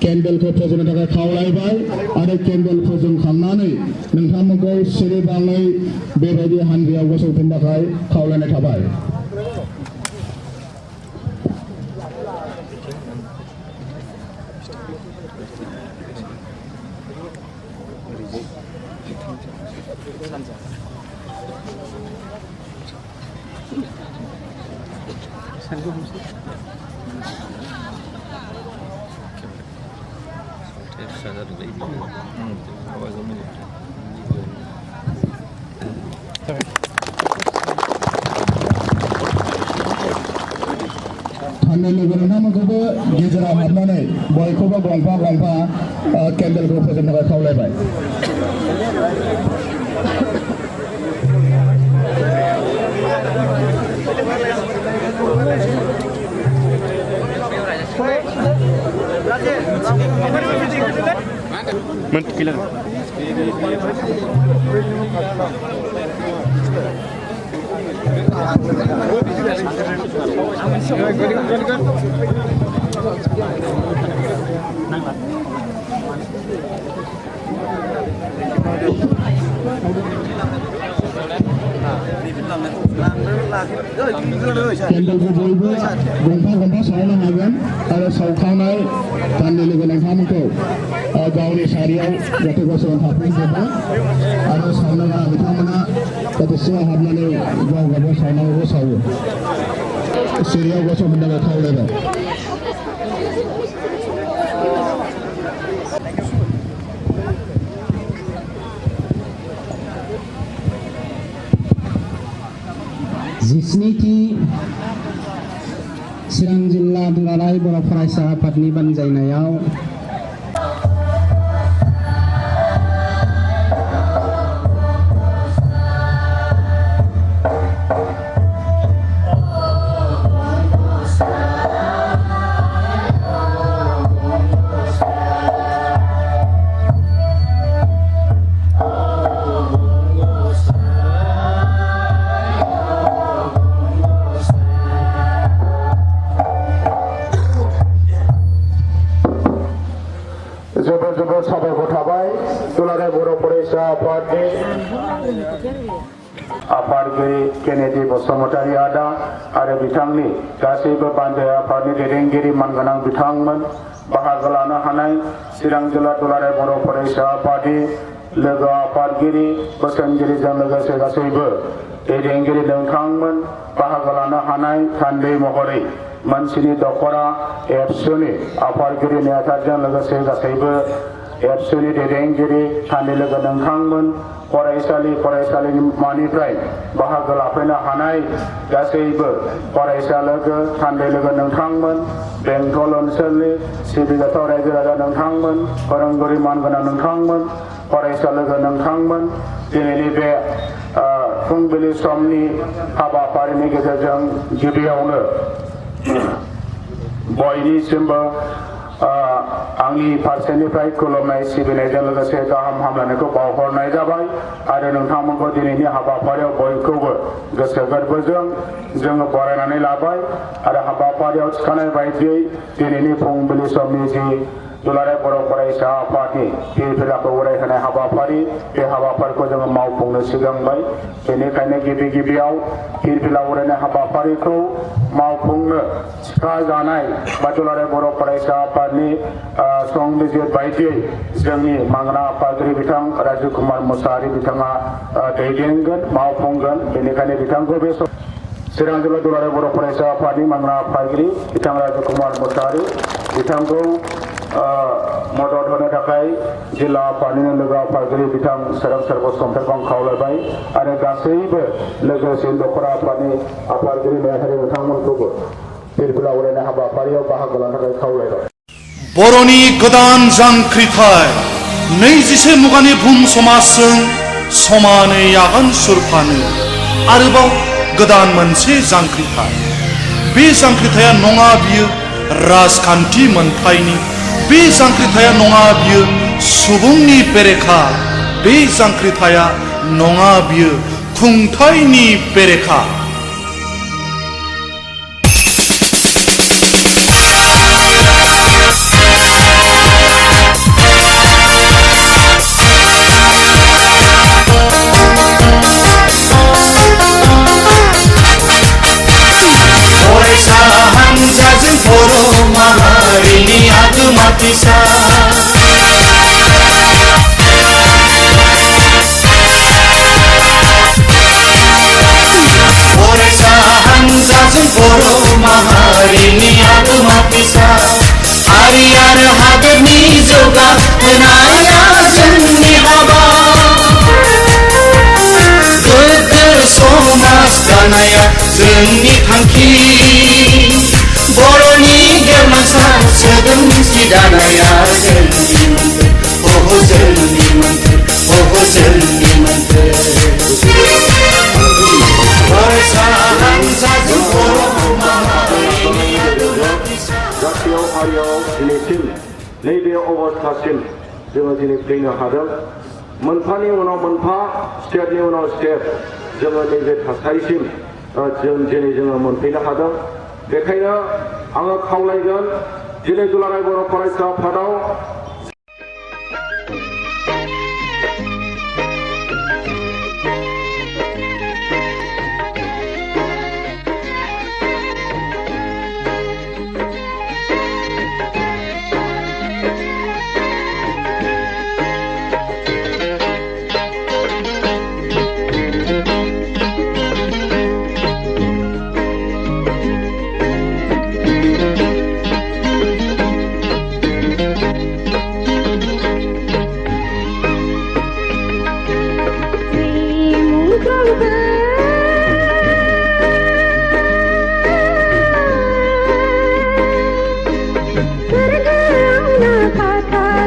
S12: केन्डेलखौ फोजोंनो थाखाय खावलायबाय आरो केन्डेल फोजोंखांनानै नोंथांमोनखौ सिरिबाङै बेबायदि हानजायाव गसंफिननो थाखाय खावलायनाय थाबाय। थान्दै लोगो नोंथांमोनखौबो गेजेराव हाबनानै बयखौबो गंफा गंफा केन्डेलखौ फोजोंनो थाखाय खावलायबाय। केन्डेलखौ बयबो गंफा गंफा सावनो हागोन आरो सावखांनाय थान्दै लोगो नोंथांमोनखौ गावनि सारियाव जाहाथे गसंनानै थाफैजोबो आरो सावनो गोनां बिथांमोना जाहाथे सिङाव हाबनानै गाव गावबा सावनांगौ सावो। सिरियाव गसंफिननो थाखाय खावलायबाय।
S19: स्निथि चिरां जिल्ला दुलाराय बर' फरायसा आफादनि बानजायनायाव
S12: जोबोर साबायखर थाबाय दुलाराय बर' फरायसा आफादगिरि केनेडी बसुमतारी आदा आरो बिथांनि गासैबो बानजाय आफादनि दैदेनगिरि मानगोनां बिथांमोन बाहागो लानो हानाय चिरां जिल्ला दुलाराय बर' फरायसा आफादनि लोगो आफादगिरि बोसोनगिरिजों लोगोसे गासैबो दैदेनगिरि नोंथांमोन बाहागो लानो हानाय थान्दै महरै मानसिनि दख'रा एबसुनि आफादगिरि नेहाथारजों लोगोसे गासैबो एबसुनि दैदेनगिरि थान्दै लोगो नोंथांमोन फरायसालिमानिफ्राय बाहागो लाफैनो हानाय गासैबो फरायसा लोगो थान्दै लोगो नोंथांमोन बेंटल ओनसोलनि सिबिजाथाव रायजो राजा नोंथांमोन फोरोंगिरि मानगोनां नोंथांमोन फरायसा लोगो नोंथांमोन दिनैनि बे फुंबिलि समनि हाबाफारिनि गेजेरजों गिबियावनो बयनिसिमबो आंनि फारसेनिफ्राय खुलुमनाय सिबिनायजों लोगोसे गाहाम हामलायनायखौ बावहरनाय जाबाय आरो नोंथांमोनखौ दिनैनि हाबाफारियाव बयखौबो गोसो गोरबोजों जोङो बरायनानै लाबाय आरो हाबाफारियाव थिखानाय बायदियै दिनैनि फुंबिलि समनि जि दुलाराय बर' फरायसा आफादनि फिरफिलाखौ उरायहोनाय हाबाफारि बे हाबाफारिखौ जोङो मावफुंनो सिगांबाय बेनिखायनो गिबियाव फिरफिला उरायनाय हाबाफारिखौ मावफुंनो थिखाजानाय बा दुलाराय बर' फरायसा आफादनि संबिजिर बायदियै जोंनि मांगोना आफादगिरि बिथां राजु कुमार मुसाहारि बिथाङा दैदेनगोन मावफुंगोन बेनिखायनो बिथांखौ बे चिरां जिल्ला दुलाराय बर' फरायसा आफादनि मांगोना आफादगिरि बिथां राजु कुमार मुसाहारि बिथांखौ मदद होनो थाखाय जिल्ला आफादनिनो लोगो आफादगिरि बिथां सोरांसार बसुमतारीखौ आं खावलायबाय आरो गासैबो लोगोसे दख'रा आफादनि आफादगिरि नेहाथारि बिथांमोनखौबो फिरफिला उरायनाय हाबाफारियाव बाहागो लानो थाखाय खावलायबाय।
S7: बर'नि गोदान जांख्रिथाय 21 मुगानि बुहुम समाजजों समानै आगान सुरफानो आरोबाव गोदान मोनसे जांख्रिथाय बे जांख्रिथाया नङा बियो राजखान्थि मोनथायनि बे जांख्रिथाया नङा बियो सुबुंनि बेरेखा बे जांख्रिथाया नङा बियो खुंथायनि बेरेखा
S12: फरायसा हान्जाजों बर' माहारिनि आगोमा फिसा फरायसा हान्जाजों बर' माहारिनि आगोमा फिसा हारि आरो हादोरनि जौगाहोनाया जोंनि हाबा गोग्गो समाज दानाया जोंनि थांखि बर'नि गेवलांसार सोदोमस्रि दानाया जोंनि मोन्थोर जोंनि मोन्थोर जोंनि मोन्थोर फरायसा हान्जाजों बर' माहारिनि
S20: जाथियाव हारियाव दिनैसिम नैबे अबस्थासिम जोङो दिनै फैनो हादों मोनफानि उनाव मोनफा स्टेपनि उनाव स्टेप जोङो नैबे थासारिसिम जों दिनै जोङो मोनफैनो हादों बेखायनो आङो खावलायगोन दिनै दुलाराय बर' फरायसा आफादाव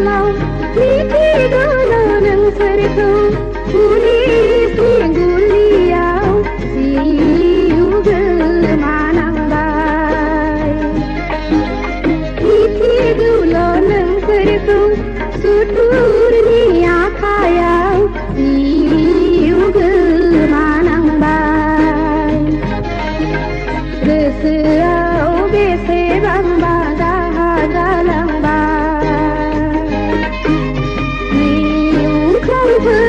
S1: खालाव मिथिगौल' नोंसोरखौ पुलिसनि गुलियाव जिउ गोमानांबाय मिथिगौल' नोंसोरखौ सुथुरनि आखायाव जिउ गोमानांबाय गोसोआव बेसेबांबा दाहा जालांबाय मुंख्लंफोर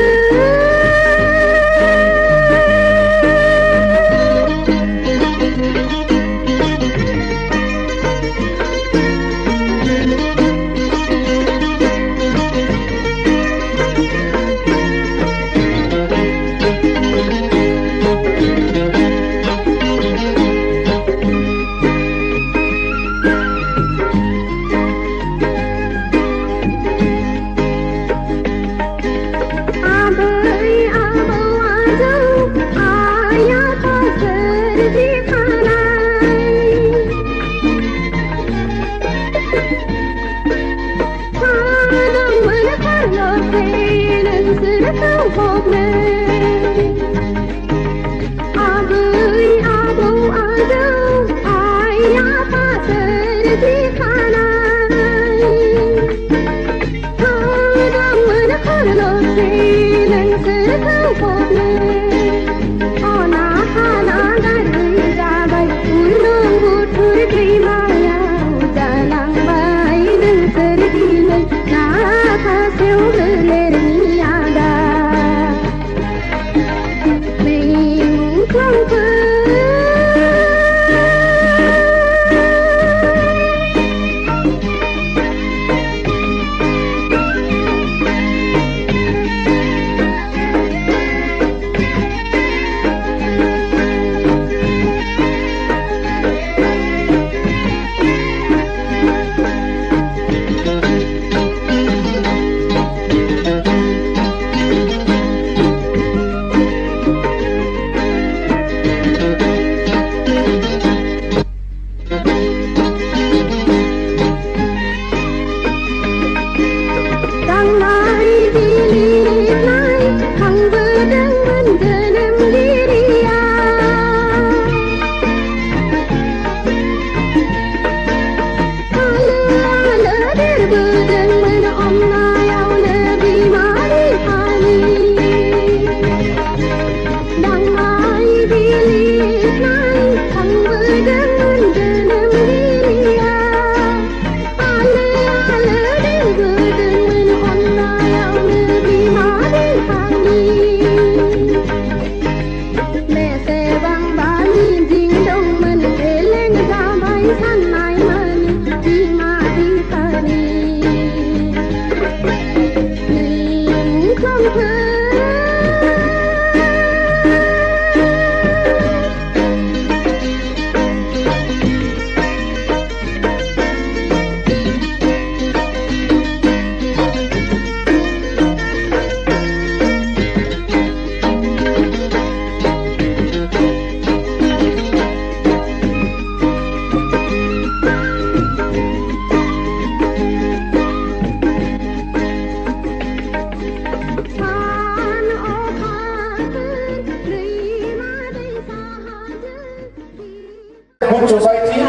S18: good society,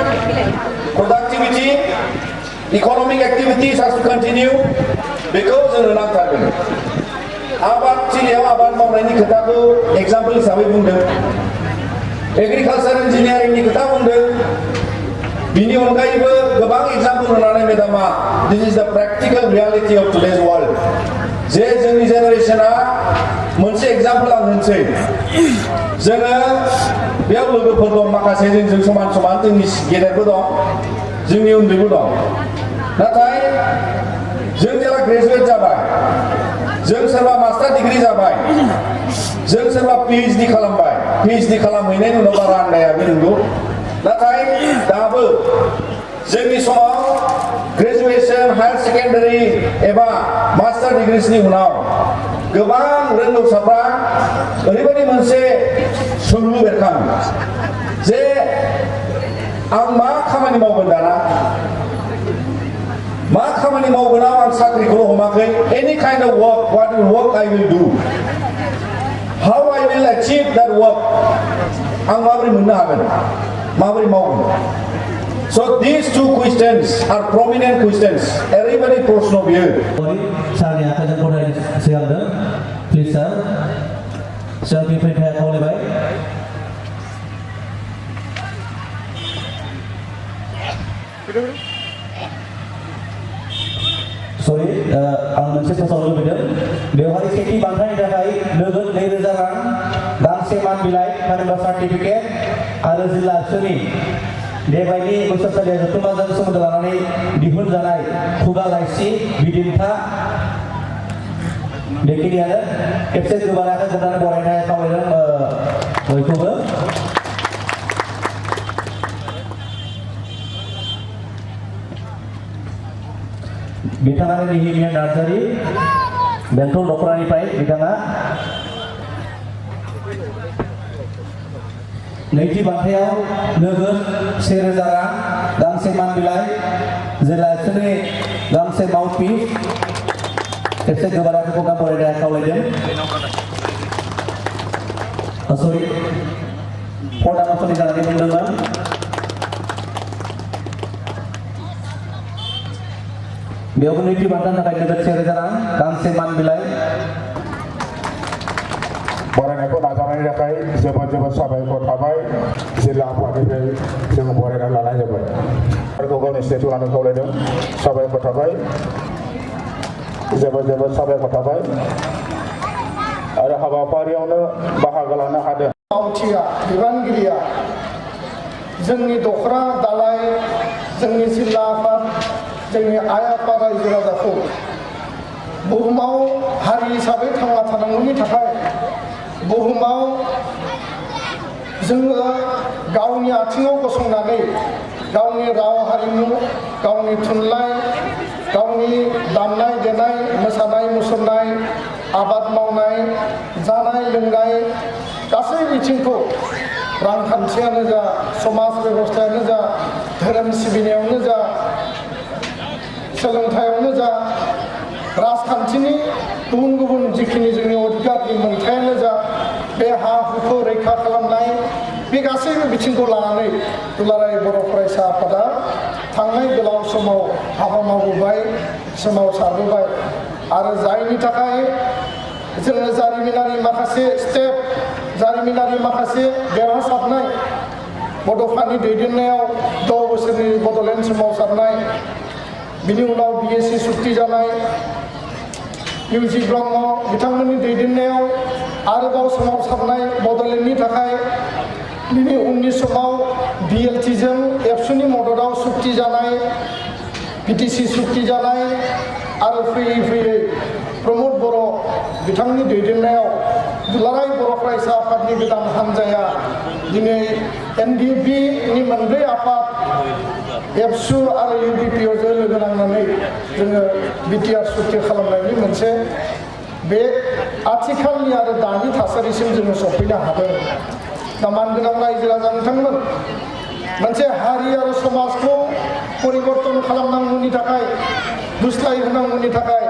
S18: productivity, economic activities has to continue because जोंनो नांथारगोन आबाद थिलियाव आबाद मावनायनि खोथाखौ एग्जाम्पल हिसाबै बुंदों एग्रिकालचार इन्जिनियारिंनि खोथा बुंदों बिनि अनगायैबो गोबां एग्जाम्पल होनानै मेडामा दिस इज द practical reality of today's world जे जोंनि जेनेरेशना मोनसे एग्जाम्पल आं होनसै जोङो बेयाव लोगोफोर दं माखासे जोंजों समान समान जोंनि गेदेरबो दं जोंनि उन्दैबो दं नाथाय जों जेला ग्रेजुवेट जाबाय जों सोरबा मास्टार डिग्री जाबाय जों सोरबा पिएइचडि खालामबाय पिएइचडि खालामहैनायनि उनाव बारा आन्दाया बे नंगौ नाथाय दाबो जोंनि समाव ग्रेजुएशन हायर सेकेन्डारि एबा मास्टार डिग्रीनि उनाव गोबां रोंगौसाफ्रा ओरैबायदि मोनसे सोंलु बेरखाङो जे आं मा खामानि मावगोन दाना मा खामानि मावगोन आं साख्रिखौल' हमाखै any kind of work what work I will do how I will achieve that work आं माबोरै मोननो हागोन माबोरै मावगोन so these two questions are prominent questions everybody प्रश्न बियो
S21: सारनि आखाइजों बरायनो सिगांदों प्लिज सार सारनि फैनाया खावलायबाय सरि आं मोनसे फोसावनो लुबैदों बेवहाय सेथि बान्थानि थाखाय नोगोद 2000 रां गांसे मान बिलाइ थामहिनबा सार्टिफिकेट आरो जिल्ला आबसुनि देबायनि बोसोरसालियाव जथुम्माजों सोमोन्दो लानानै दिहुनजानाय खुगा लाइसि बिदिन्था बेखिनियानो खेबसे गोबां आखाइ खबनानै बरायनाय खावलायदों बयखौबो बिथाङानो निहिमिया नार्जारि बेंटल दख'रानिफ्राय बिथाङा नैथि बान्थायाव नोगोद 1000 रां गांसे मान बिलाइ जिल्ला आबसुनि गांसे माउथपिस खेबसे गोबां आखाइ खबना बरायनाय खावलायदों सरि फर्दा मासुलि जानानै बुंदोंमोन बेयावबो नैथि बान्थानि थाखाय नोगोद 1000 रां गांसे मान बिलाइ
S12: बरायनायखौ नाजानायनि थाखाय जोबोद जोबोद साबायखर थाबाय जिल्ला आफादनिफ्राय जों बरायना लानाय जाबाय आरो गावनि स्टेजआव लानो खावलायदों साबायखर थाबाय जोबोद जोबोद साबायखर थाबाय आरो हाबाफारियावनो बाहागो लानो हादों
S11: मावथिया बिबानगिरिया जोंनि दख'रा दालाय जोंनि जिल्ला आफाद जोंनि आइ आफा रायजो राजाखौ बुहुमाव हारि हिसाबै थांना थानांगौनि थाखाय बुहुमाव जोङो गावनि आथिङाव गसंनानै गावनि राव हारिमु गावनि थुनलाइ गावनि दामनाय देनाय मोसानाय मुसुरनाय आबाद मावनाय जानाय लोंनाय गासै बिथिंखौ रांखान्थियानो जा समाज बेबस्थायानो जा धोरोम सिबिनायावनो जा सोलोंथायावनो जा राजखान्थिनि गुबुन गुबुन जिखिनि जोंनि अधिकारनि मोनथायानो जा बे हा हुखौ रैखा खालामनाय बे गासैबो बिथिंखौ लानानै दुलाराय बर' फरायसा आफादा थांनाय गोलाव समाव हाबा मावबोबाय सोमावसारबोबाय आरो जायनि थाखाय जोङो जारिमिनारि माखासे स्टेप जारिमिनारि माखासे देरहासारनाय बड'फानि दैदेननायाव 6 बोसोरनि बड'लेण्ड सोमावसारनाय बिनि उनाव BSc सुक्ति जानाय UG ब्रह्म बिथांमोननि दैदेननायाव आरोबाव सोमावसारनाय बड'लेण्डनि थाखाय बिनि उननि समाव BLT जों एबसुनि मददाव सुक्ति जानाय PTC सुक्ति जानाय आरो फैयै फैयै प्रमद बर' बिथांनि दैदेननायाव दुलाराय बर' फरायसा आफादनि गोदान हान्जाया दिनै NDP नि मोनब्रै आफाद एबसु आरो UDP जों लोगो नांनानै जोङो BTR सुक्ति खालामनायनि मोनसे बे आथिखालनि आरो दानि थासारिसिम जोङो सफैनो हादों दा मानगोनां रायजो राजा नोंथांमोन मोनसे हारि आरो समाजखौ परिबर्तन खालामनांगौनि थाखाय गुस्लाय होनांगौनि थाखाय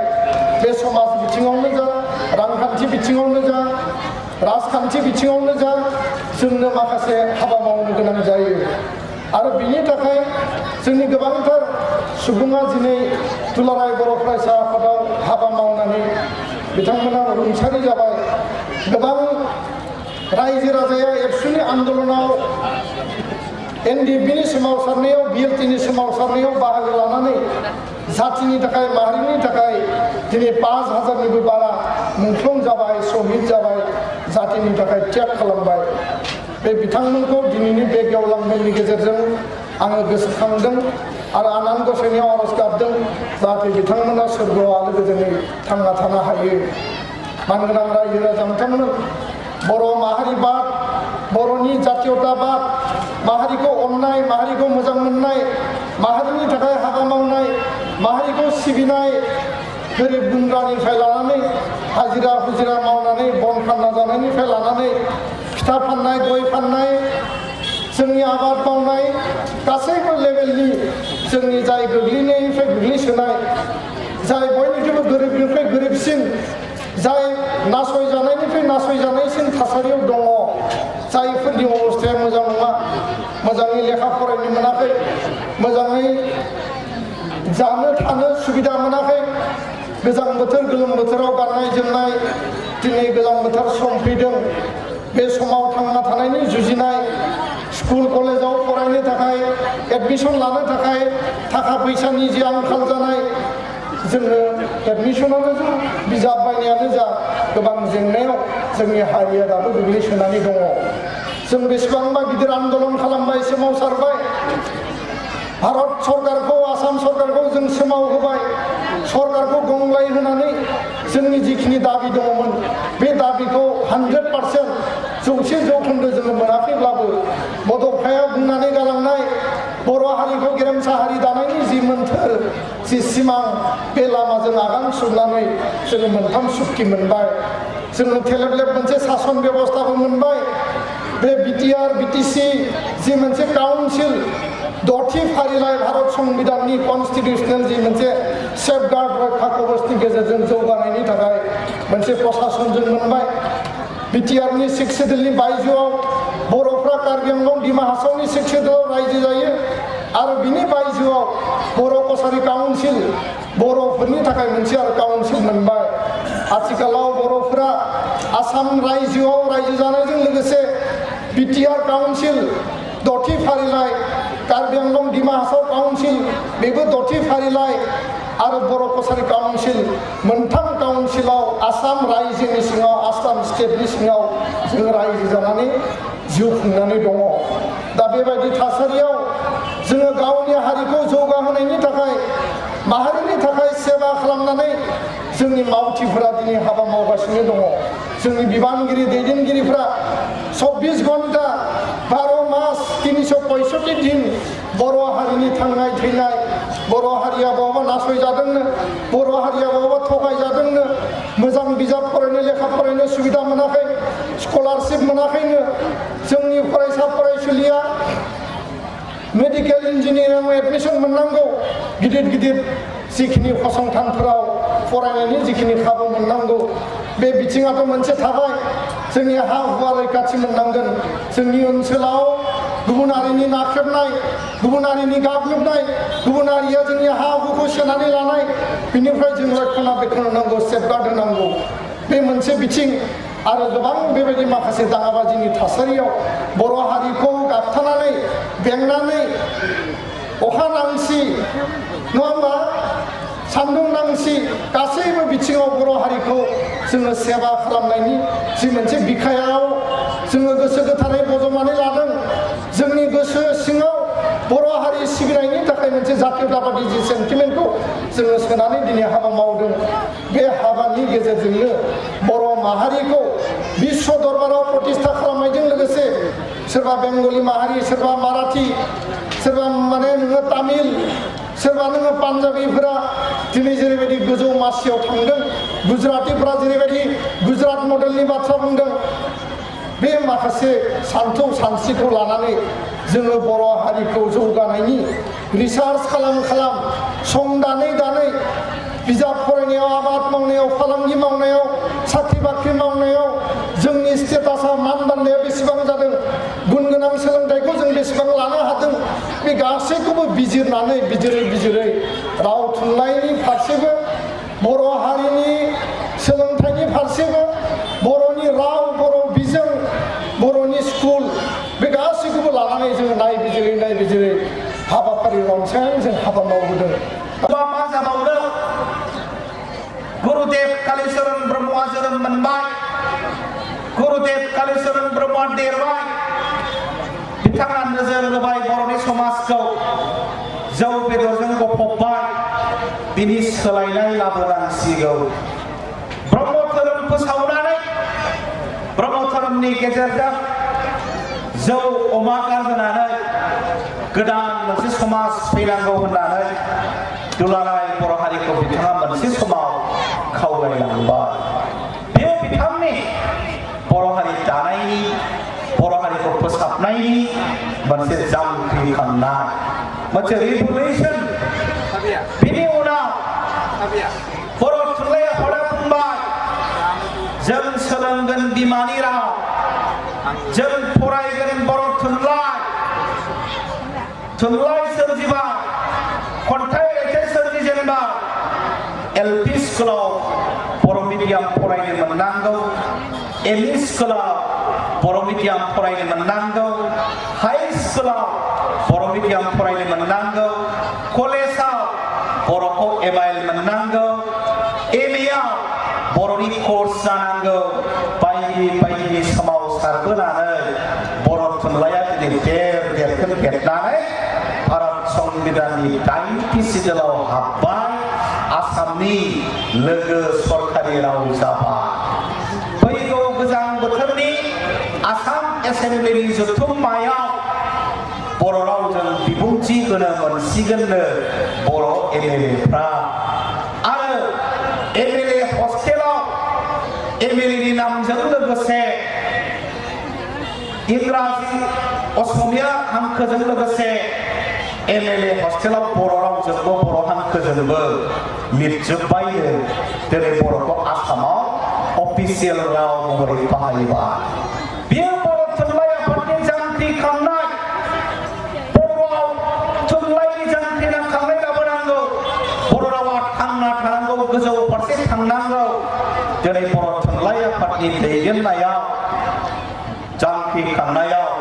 S11: बे समाज बिथिङावनो जा रांखान्थि बिथिङावनो जा राजखान्थि बिथिङावनो जा जोंनो माखासे हाबा मावनो गोनां जायो आरो बिनि थाखाय जोंनि गोबांथार सुबुङा दिनै दुलाराय बर' फरायसा आफादाव हाबा मावनानै बिथांमोना रुंसारि जाबाय गोबां रायजो राजाया एबसुनि आन्दलनाव NDP नि सोमावसारनायाव BLT नि सोमावसारनायाव बाहागो लानानै जातिनि थाखाय माहारिनि थाखाय दिनै 5000निबो बारा मुंख्लं जाबाय शहीद जाबाय जातिनि थाखाय त्याग खालामबाय बे बिथांमोनखौ दिनैनि बे गेवलां मेलनि गेजेरजों आङो गोसोखांदों आरो आनान गसाइनियाव आरज गाबदों जाहाथे बिथांमोना सोरगोआव आलो गोजोनै थांना थानो हायो मानगोनां रायजो राजा नोंथांमोन बर' माहारिबाद बर'नि जातीयताबाद माहारिखौ अननाय माहारिखौ मोजां मोननाय माहारिनि थाखाय हाबा मावनाय माहारिखौ सिबिनाय गोरिब गुन्द्रानिफ्राय लानानै हाजिरा हुजिरा मावनानै बन फानना जानायनिफ्राय लानानै फिथा फाननाय गय फाननाय जोंनि आबाद मावनाय गासैबो लेभेलनि जोंनि जाय गोग्लैनायनिफ्राय गोग्लैसोनाय थासारियाव दङ जायफोरनि अबस्थाया मोजां नङा मोजाङै लेखा फरायनो मोनाखै मोजाङै जानो थानो सुबिदा मोनाखै गोजां बोथोर गोलोम बोथोराव गाननाय जोमनाय दिनै गोजां बोथोर सम फैदों बे समाव थांना थानायनि जुजिनाय स्कुल कलेजाव फरायनो थाखाय एडमिशन लानो थाखाय थाखा फैसानि जे आंखाल जानाय जोङो एडमिशनानो जा बिजाब बायनायानो जा गोबां जेंनायाव जोंनि हारिया दाबो गोग्लैसोनानै दङ जों बेसेबांबा गिदिर आन्दलन खालामबाय सोमावसारबाय भारत सरकारखौ आसाम सरकारखौ जों सोमावहोबाय सरकारखौ गंग्लाय होनानै जोंनि जिखिनि दाबि दङमोन बे दाबिखौ 100% 100% जोङो मोनाखैब्लाबो बड'फाया बुंनानै गालांनाय बर' हारिखौ गेरेमसा हारि दानायनि जि मोन्थोर जि सिमां बे लामाजों आगान सुरनानै जोङो मोनथाम सुक्ति मोनबाय जोङो थेलेबलेब मोनसे सासन बेबस्थाबो मोनबाय बे बिटिआर बिटिसि जि मोनसे काउन्सिल 10थि फारिलाइ भारत संबिधाननि कन्स्टिटिउसनेल जि मोनसे सेफगार्ड रैखा कवचनि गेजेरजों जौगानायनि थाखाय मोनसे प्रशासन जों मोनबाय बिटिआरनि 6 सिडुलनि बायजोआव बर'फ्रा कार्बि आंलं डिमा हासावनि 6 सिडुलाव रायजो जायो आरो बिनि बायजोआव बर' कसारि काउन्सिल बर'फोरनि थाखाय मोनसे आरो काउन्सिल मोनबाय आथिखालाव बर'फोरा आसाम रायजोआव रायजो जानायजों लोगोसे बिटिआर काउन्सिल 10थि फारिलाइ कार्बि आंलं डिमा हासाव काउन्सिल बेबो 10थि फारिलाइ आरो बर' कसारि काउन्सिल मोनथाम काउन्सिलाव आसाम रायजोनि सिङाव आसाम स्टेटनि सिङाव जों रायजो जानानै जिउ खुंनानै दङ दा बेबायदि थासारियाव जोङो गावनि हारिखौ जौगाहोनायनि थाखाय माहारिनि थाखाय सेवा खालामनानै जोंनि मावथिफोरा दिनै हाबा मावगासिनो दङ जोंनि बिबानगिरि दैदेनगिरिफ्रा 24 घन्टा 12 मास 365 दिन बर' हारिनि थांनाय थैनाय बर' हारिया बहाबा नासयजादोंनो बर' हारिया बहाबा थगायजादोंनो मोजां बिजाब फरायनो लेखा फरायनो सुबिदा मोनाखै स्कलारशिप मोनाखैनो जोंनि फरायसा फरायसुलिया मेडिकेल इन्जिनियारिंआव एडमिशन मोननांगौ गिदिर गिदिर जिखिनि फसंथानफोराव फरायनायनि जिखिनि खाबु मोननांगौ बे बिथिङाथ' मोनसे थाबाय जोंनि हा हुवा रैखाथि मोननांगोन जोंनि ओनसोलाव गुबुन हारिनि नाख्रेबनाय गुबुन हारिनि गाग्लोबनाय गुबुन हारिया जोंनि हा हुखौ सेनानै लानाय बिनिफ्राय जों रैखानाबेक्षन होनांगौ सेफगार्ड होनांगौ बे मोनसे बिथिं आरो गोबां बेबायदि माखासे दाङाबाजिनि थासारियाव बर' हारिखौ गाबथानानै बेंनानै अखा नांसि नङा होमबा सान्दुं नांसि गासैबो बिथिङाव बर' हारिखौ जोङो सेवा खालामनायनि जि मोनसे बिखायाव जोङो गोसो गोथारै बजबनानै लादों जोंनि गोसो सिङाव बर' हारि सिबिनायनि थाखाय मोनसे जातीयताबादि जि सेन्टिमेन्टखौ जोङो सोनानै दिनै हाबा मावदों बे हाबानि गेजेरजोंनो बर' माहारिखौ बिश्व दरबाराव प्रतिष्ठा खालामनायजों लोगोसे सोरबा बेंगलि माहारि सोरबा माराठी सोरबा माने नोङो तामिल सोरबा नोङो पान्जाबिफोरा दिनै जेरैबायदि गोजौ मासियाव थांदों गुजरातिफोरा जेरैबायदि गुजरात मडेलनि बाथ्रा बुंदों बे माखासे सान्थौ सानस्रिखौ लानानै जोङो बर' हारिखौ जौगानायनि रिसार्च खालाम संदानै दानै बिजाब फरायनायाव आबाद मावनायाव फालांगि मावनायाव साख्रि बाख्रि मावनायाव जोंनि स्टेटासा मानदान्दाया बेसेबां जादों गुन गोनां सोलोंथाइखौ जों बेसेबां लानो हादों बे गासैखौबो बिजिरनानै बिजिरै राव थुनलाइनि फारसेबो बर' हारिनि सोलोंथाइनि फारसेबो बर'नि राव बर' बिजों बर'नि स्कुल बे गासैखौबो लानानै जोङो नायबिजिरै हाबाफारि रनसायनानै जों हाबा मावबोदों
S21: मा जाबावदों गुरुदेव कालीचरण ब्रह्मआ जोनोम मोनबाय गुरुदेव कालीचरण ब्रह्मआ देरबाय बिथाङा नोजोर होबाय बर'नि समाजखौ जौ बेदरजों गफबबाय बिनि सोलायनाय लाबोनांसिगौ ब्रह्म धोरोम फोसावनानै ब्रह्म धोरोमनि गेजेरजों जौ अमा गारहोनानै गोदान मोनसे समाज फैनांगौ होननानै दुलाराय बर' हारिखौ बिथाङा मोनसे समाव खावलायलांबाय बेयो बिथांनि बर' हारि दानायनि बर' हारिखौ फोसाबनायनि मोनसे जांख्रिखांनाय मोनसे रिभलिउसन बिनि उनाव बर' थुनलाइ आफादा बुंबाय जों सोलोंगोन बिमानि राव जों फरायगोन बर' थुनलाइ सोरजिबाय खन्थाइ रायथाइ सोरजिजेनबाय LP स्कुलाव बर' मिडियाम फरायनो मोननांगौ ME स्कुलाव बर' मिडियाम फरायनो मोननांगौ हाई स्कुलाव बर' मिडियाम फरायनो मोननांगौ कलेजाव बर'खौ एभाइल मोननांगौ MA आव बर'नि कर्स जानांगौ बायदि बायदि सोमावसारबोनानै बर' थुनलाइया दिनै देरनानै भारत संबिधाननि 90 सिडुलाव हाबबाय आसामनि लोगो सरकारि राव जाबाय फैगौ गोजां बोथोरनि आसाम एसेम्ब्लिनि जथुम्मायाव बर' रावजों बिबुंथि होनो मोनसिगोननो बर' MLA-फ्रा आरो MLA हस्टेलाव MLA-नि नामजों लोगोसे इंराजि असमिया हांखोजों लोगोसे MLA हस्टेलाव बर' रावजोंबो बर' हांखोजोंबो लिरजोब्बायनो दिनै बर'खौ आसामाव अफिसियेल राव महरै बाहायबाय बेयो बर' थुनलाइ आफादनि जांख्रिखांनाय बर'आव थुनलाइनि जांख्रिखांनाय लाबोनांगौ बर' रावा थांना थानांगौ गोजौ फारसे थांनांगौ दिनै बर' थुनलाइ आफादनि दैदेननायाव जांख्रिखांनायाव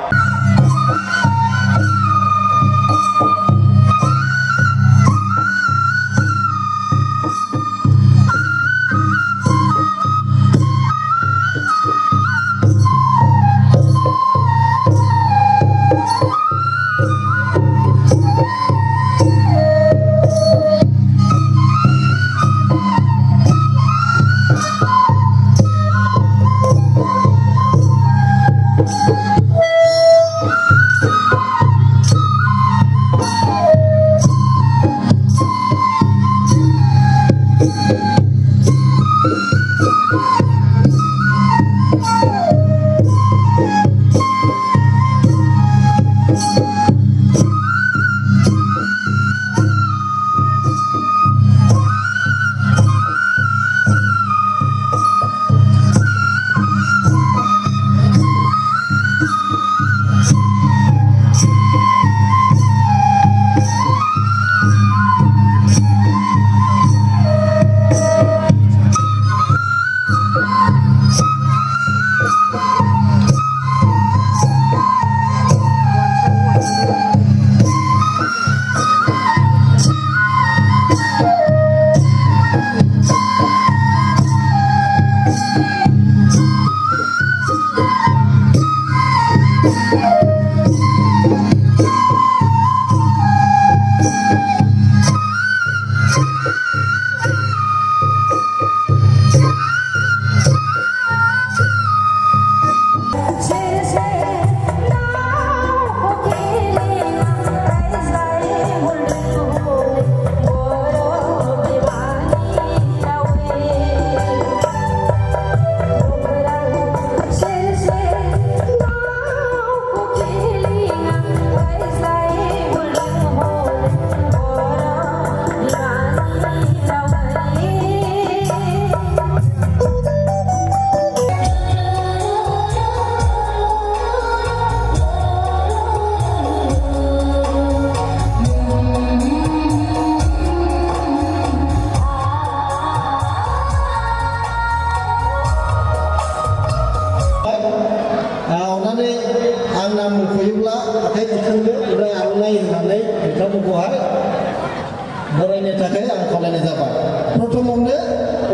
S21: बरायनो थाखाय आं खावलायनाय जाबाय प्रथमावनो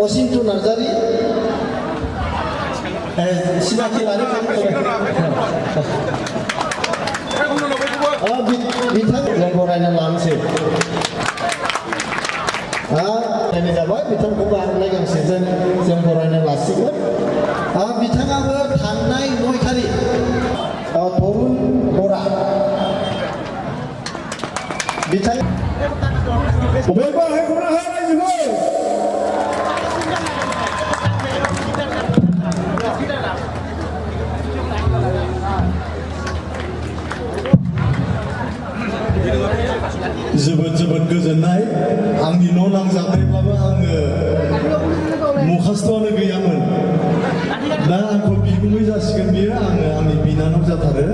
S21: असिन्थु नार्जारि सिनाखि लानो बिथां जों बरायना लानोसै खावलायनाय जाबाय बिथांखौबो आर'नाइ गांसेजों जों बरायना लासिगोन बिथाङाबो थांनाय 9 तारिख तरुन बरा बिथां
S18: जोबोद गोजोननाय आंनि न' नांजाबनायब्लाबो आङो मुखा खस्थ'आनो गैयामोन दा आंखौ बिगुमै जासिगोन बियो आङो आंनि बिनानाव जाथारो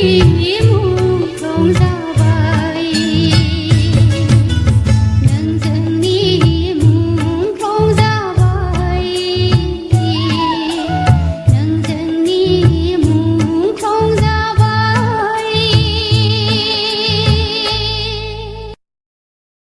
S1: दी